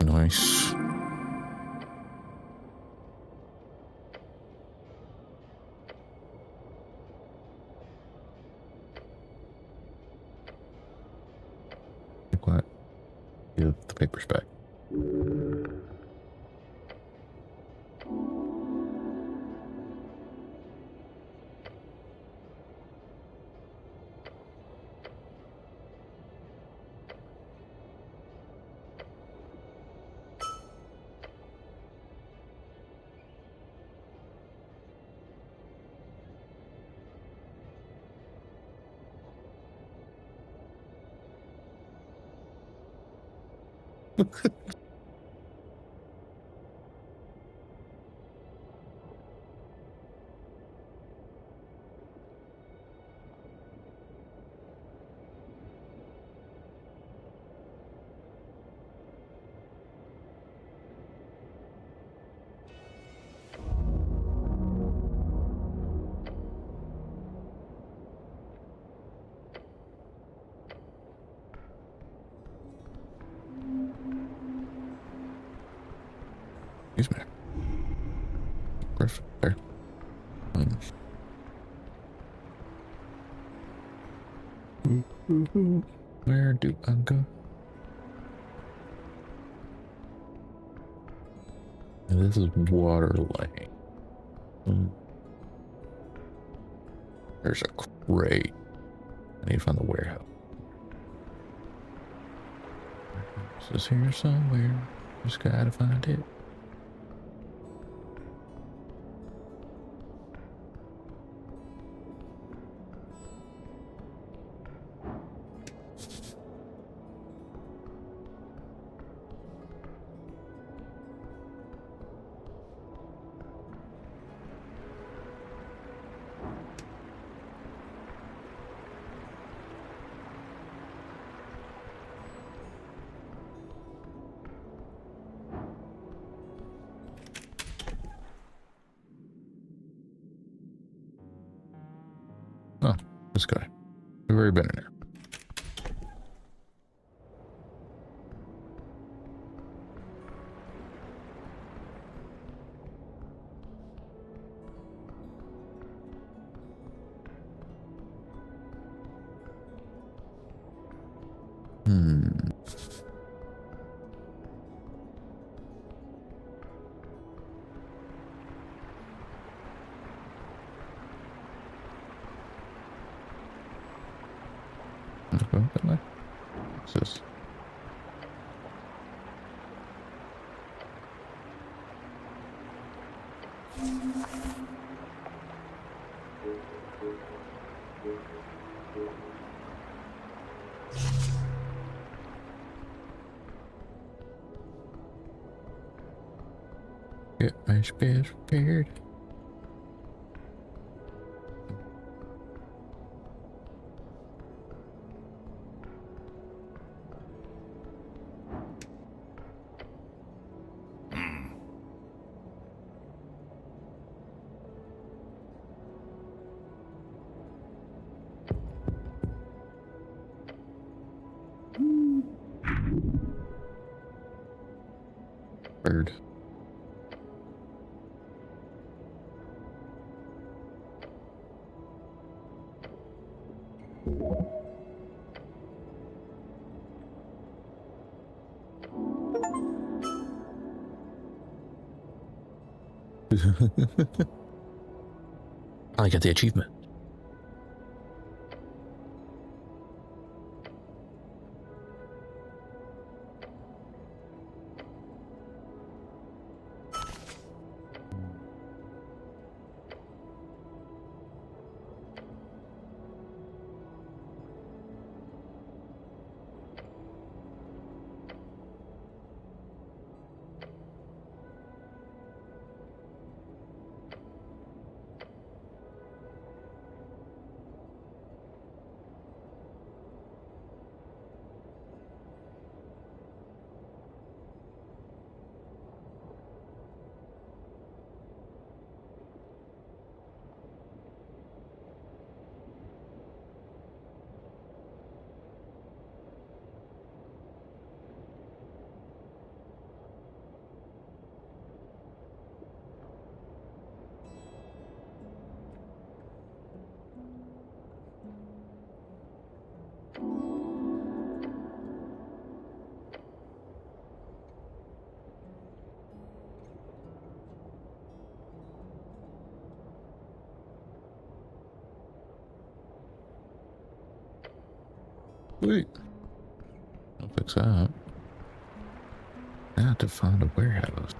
Nice. Be quiet. Give the papers back. Excuse me. Perfect. There. Where do I go? This is water lane. There's a crate. I need to find the warehouse. This is here somewhere. Just gotta find it. This guy. We've already been in there. What's this? Get my space prepared. Bird. I got the achievement. Sweet. I'll fix that. I have to find a warehouse.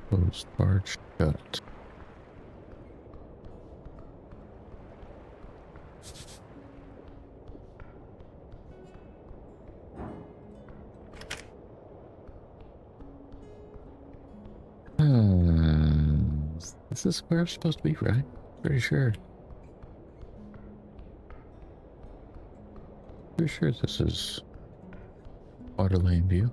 Closed, barred, shut. This is where I'm supposed to be, right? Pretty sure. Pretty sure this is water lane view.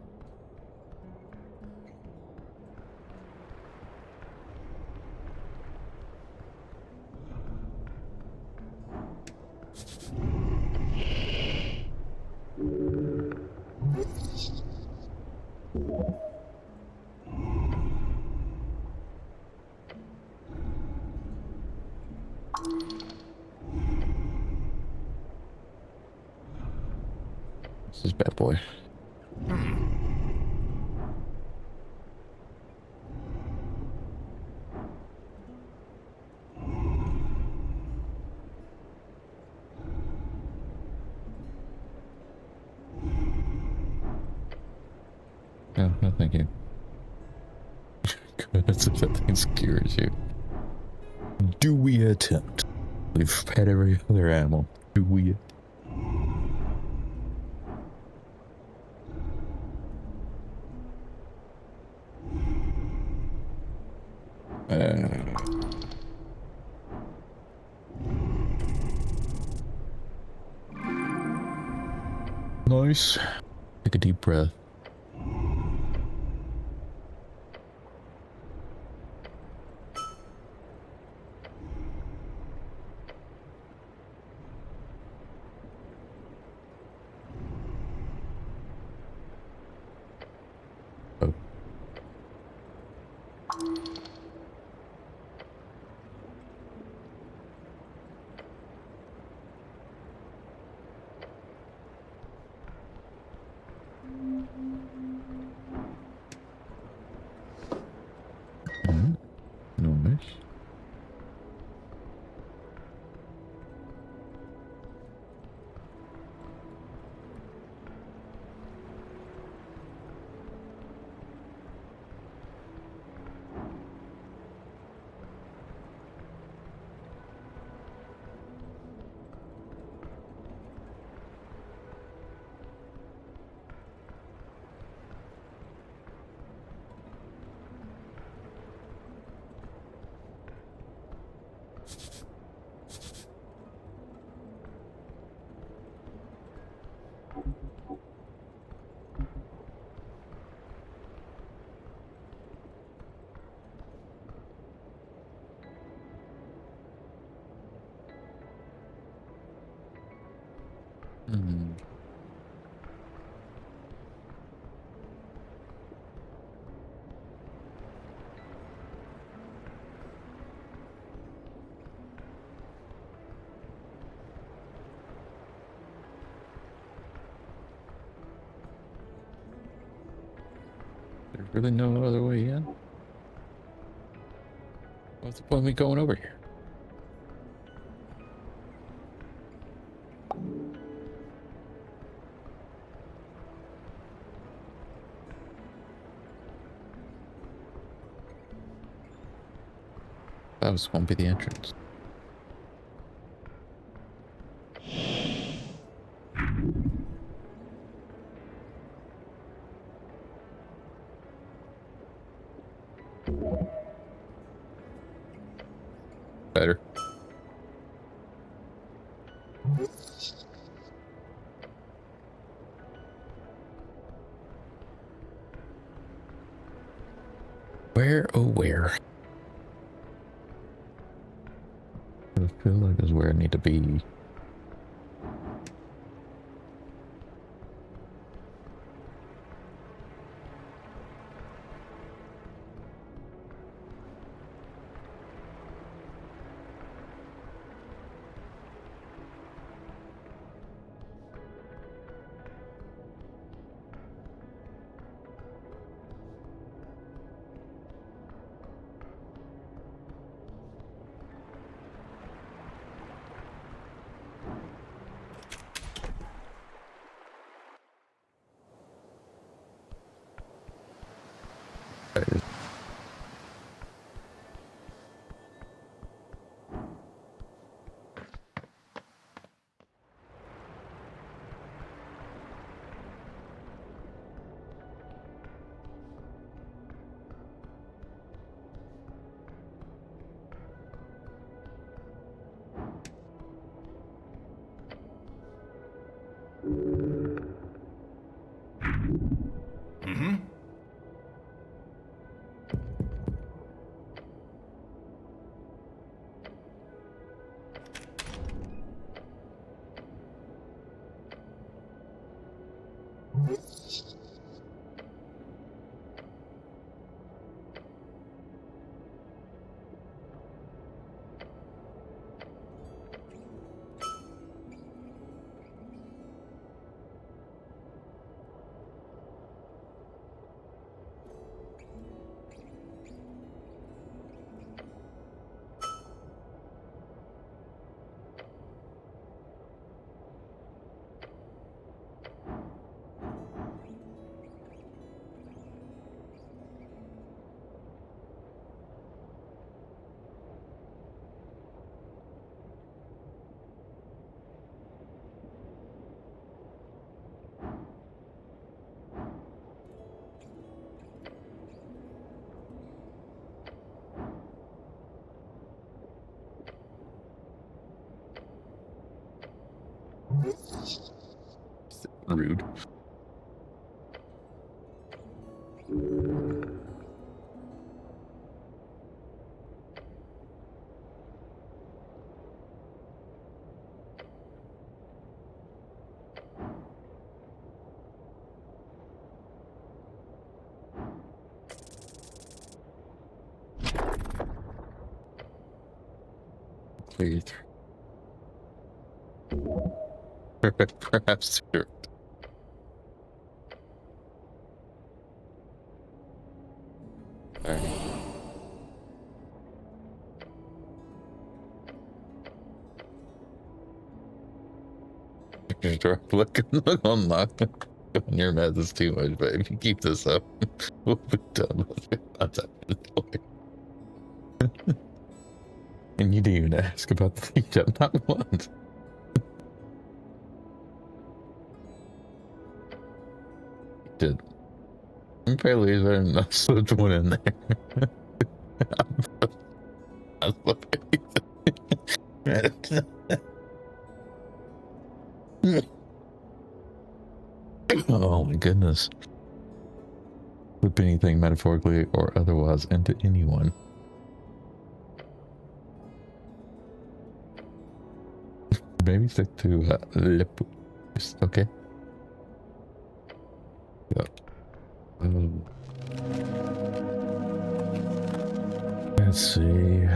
This is bad boy. No, no thank you. That's if that thing scares you. Do we attempt? We've had every other animal. Do we? Nice. Take a deep breath. Hmm. There's really no other way in. What's the point of me going over here? That was going to be the entrance. Better. Where, oh where? I feel like is where I need to be. Mm-hmm. Rude. Please. Perhaps sooner. Alright. Look unlock on your meds is too much, but if you keep this up, we'll be done with it. That's it. And you didn't even ask about the teacher, not once. You did. I'm fairly better than I slipped one in there. That's what I said. Oh my goodness. Whip anything metaphorically or otherwise into anyone. Maybe stick to lip. Okay. Yep. Let's see.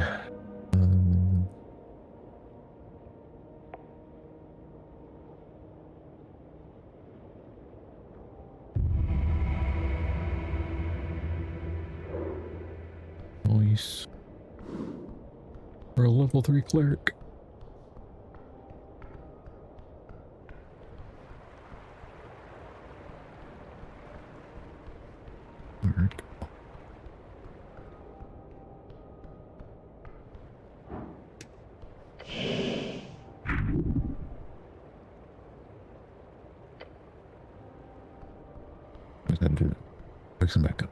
Nice. We're a level 3 cleric. Alright. What's that do? Fix him back up.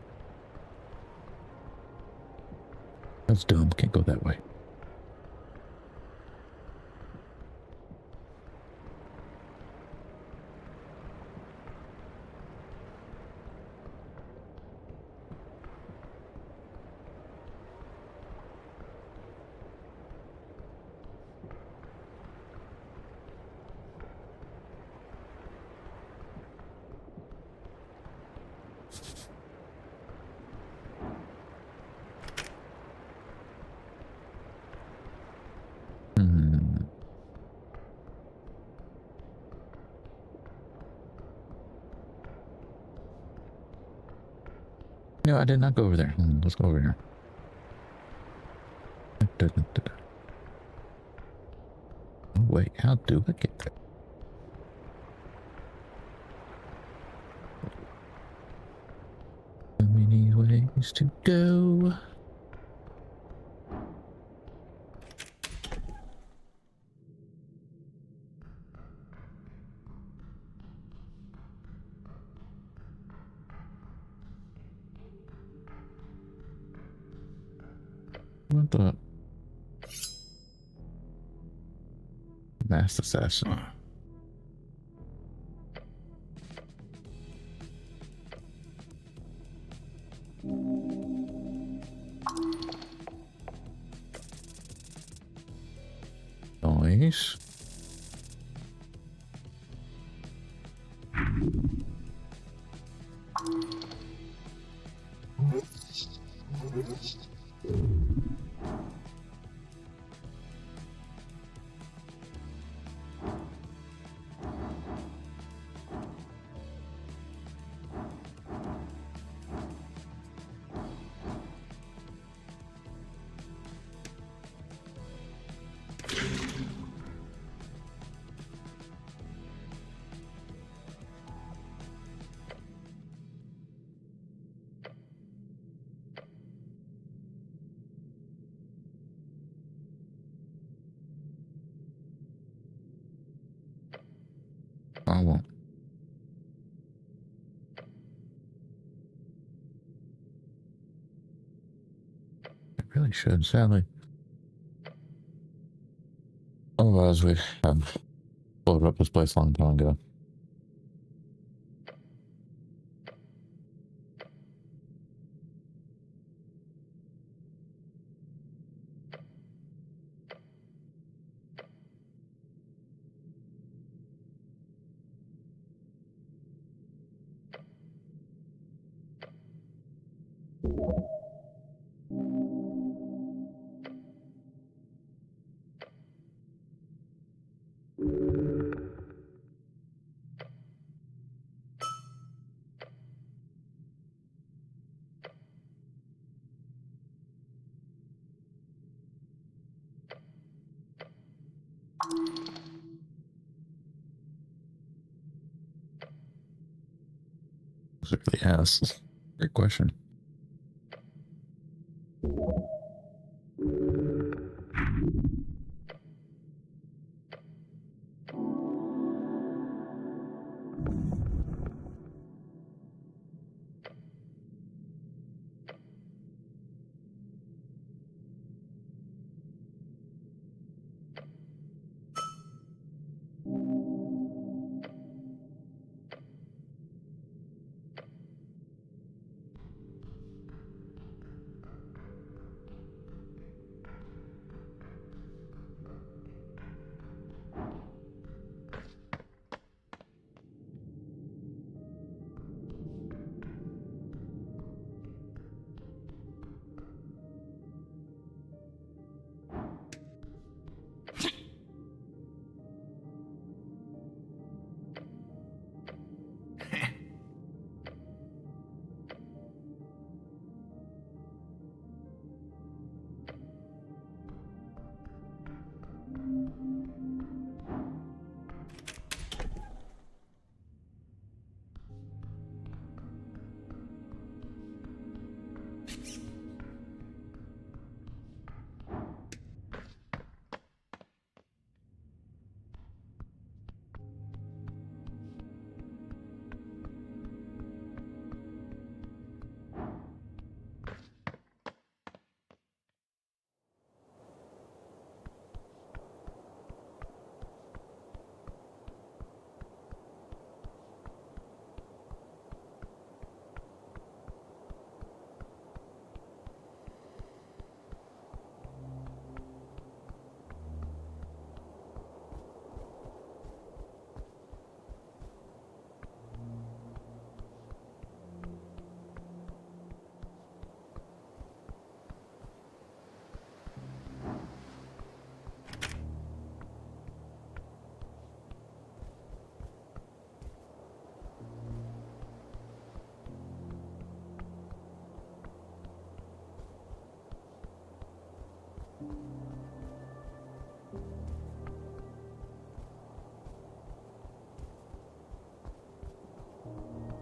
That's dumb. Can't go that way. No, I did not go over there. Let's go over here. Oh, wait, how do I get there? So many ways to go. What the? Mass assassin. Nice. I won't. I really should, sadly. Otherwise, we have blowed up this place a long time ago. Specifically asked. Great question.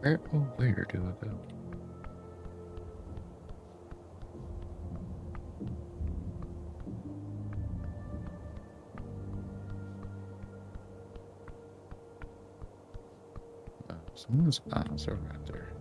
Where do I go? Someone's eyes are right there.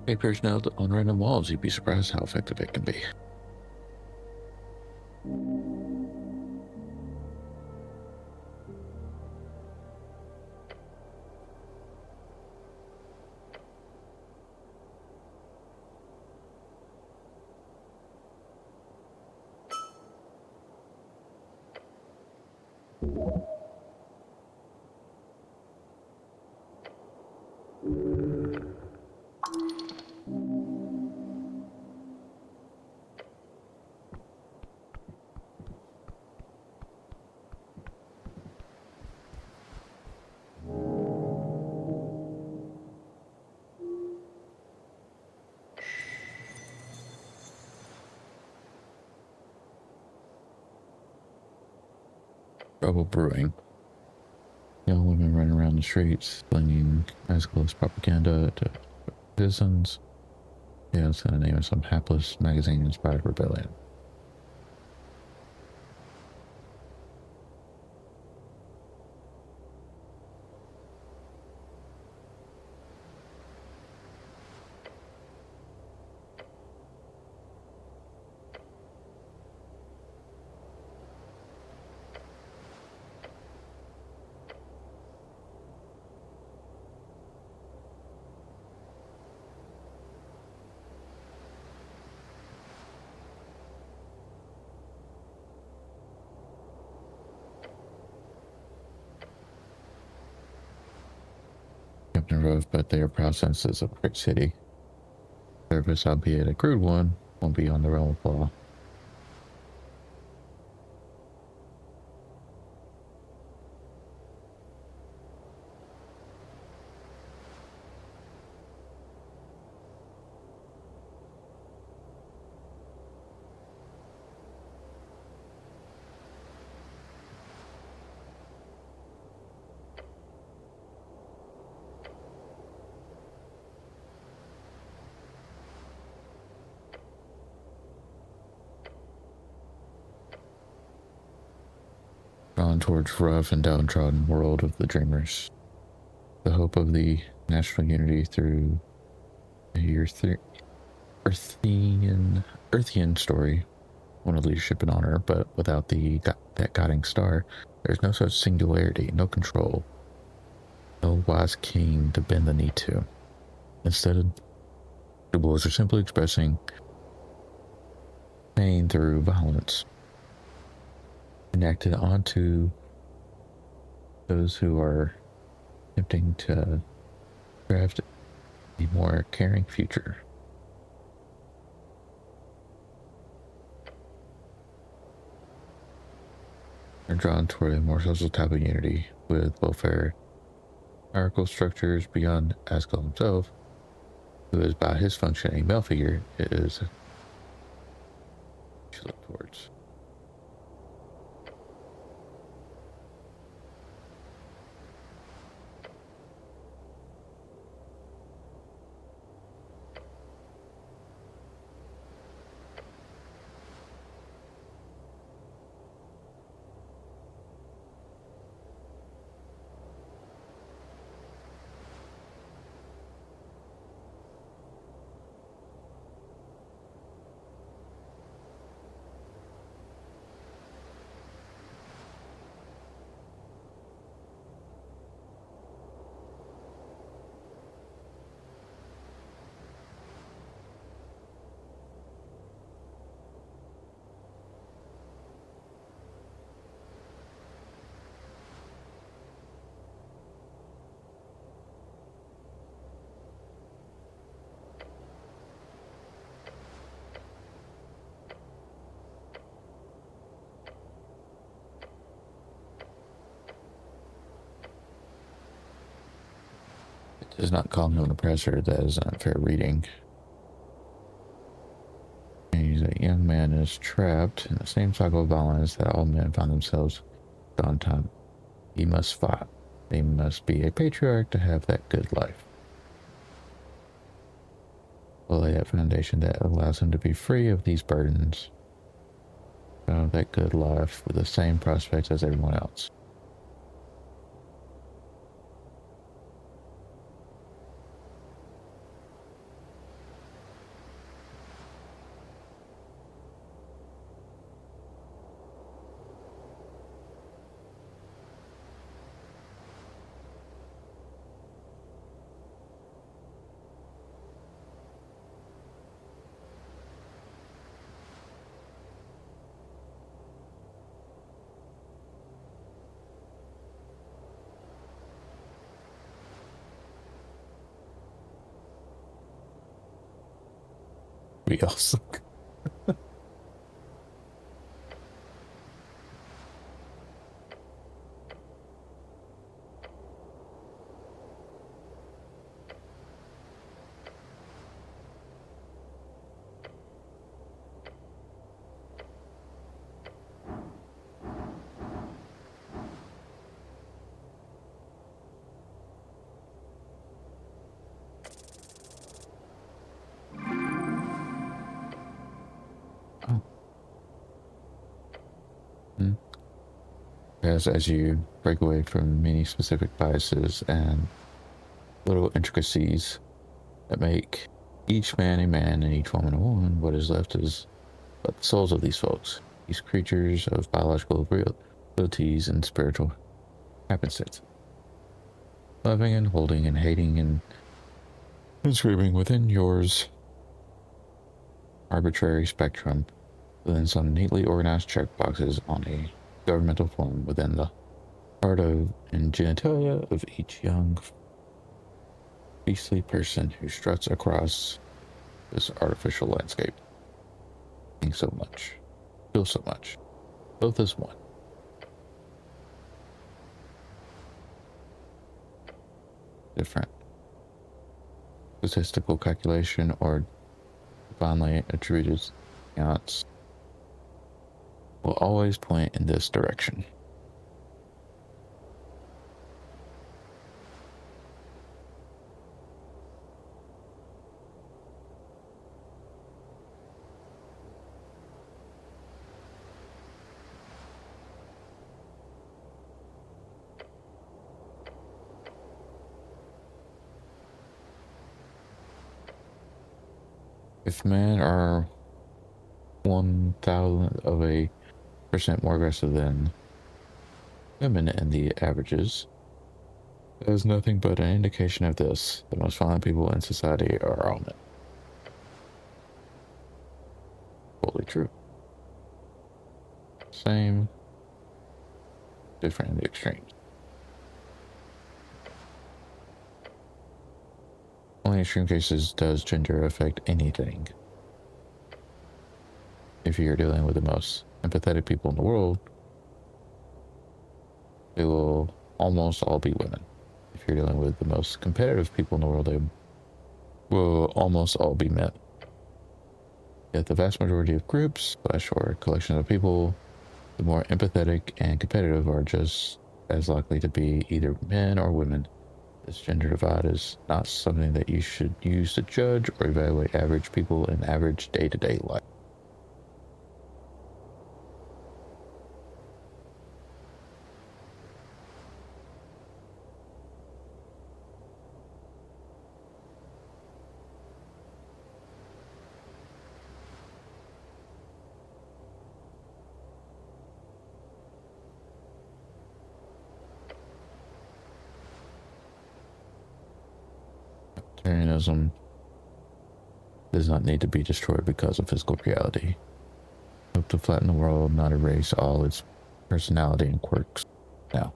Papers nailed on random walls. You'd be surprised how effective it can be. Trouble brewing. Young women running around the streets, slinging as close propaganda to citizens. Yeah, it's in the name of some hapless magazine-inspired rebellion. Captain Rove, but their process is a great city. Service, albeit a crude one, won't be on the realm of law. Drawn towards rough and downtrodden world of the dreamers. The hope of the national unity through your Earthian story, one of leadership and honor, but without that guiding star, there's no such singularity, no control, no wise king to bend the knee to. Instead, the boys are simply expressing pain through violence, enacted onto those who are attempting to craft a more caring future. They're drawn toward a more social type of unity with welfare hierarchical structures beyond Askel himself, who is by his function a male figure, is to look towards. does not call him an oppressor. That is an unfair reading. He's a young man is trapped in the same cycle of violence that all men find themselves on time. He must fight. He must be a patriarch to have that good life. Will lay that foundation that allows him to be free of these burdens. That good life with the same prospects as everyone else. We also. Oh. As you break away from many specific biases and little intricacies that make each man a man and each woman a woman, what is left is but the souls of these folks, these creatures of biological abilities and spiritual happenstance, loving and holding and hating and screaming within yours arbitrary spectrum, within some neatly organized checkboxes on a governmental form within the heart of and genitalia of each young beastly person who struts across this artificial landscape. Think so much, feel so much, both as one. Different statistical calculation or divinely attributed counts will always point in this direction. If men are 1,000th of a percent more aggressive than women in the averages, that is nothing but an indication of this. The most violent people in society are all men. Totally true. Same, different in the extremes. Only in extreme cases does gender affect anything. If you're dealing with the most empathetic people in the world, they will almost all be women. If you're dealing with the most competitive people in the world, they will almost all be men. Yet the vast majority of groups or collections of people, the more empathetic and competitive are just as likely to be either men or women. This gender divide is not something that you should use to judge or evaluate average people in average day-to-day life. Utilitarianism does not need to be destroyed because of physical reality. Hope to flatten the world, not erase all its personality and quirks. Now,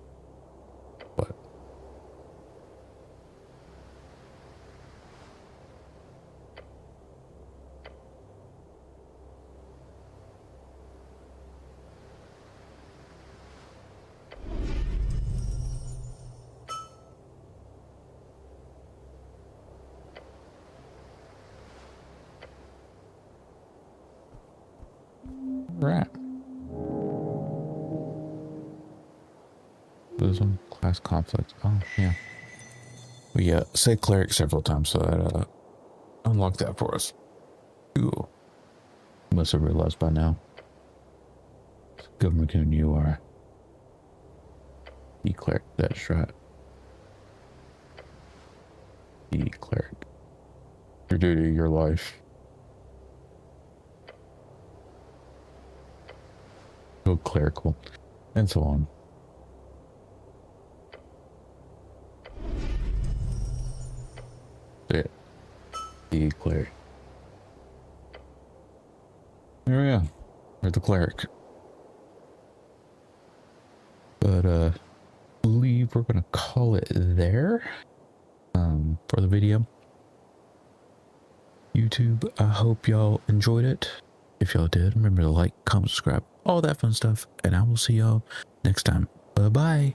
but we're at. There's some class conflict. Oh, yeah. We say cleric several times, so that unlocked that for us. Cool. Must have realized by now. Government can you are. The cleric, that's right. The cleric. Your duty, your life. Go clerical. And so on. It. The cleric. There we go. We're the cleric. But I believe we're gonna call it there for the video. YouTube, I hope y'all enjoyed it. If y'all did, remember to like, comment, subscribe, all that fun stuff, and I will see y'all next time. Bye bye.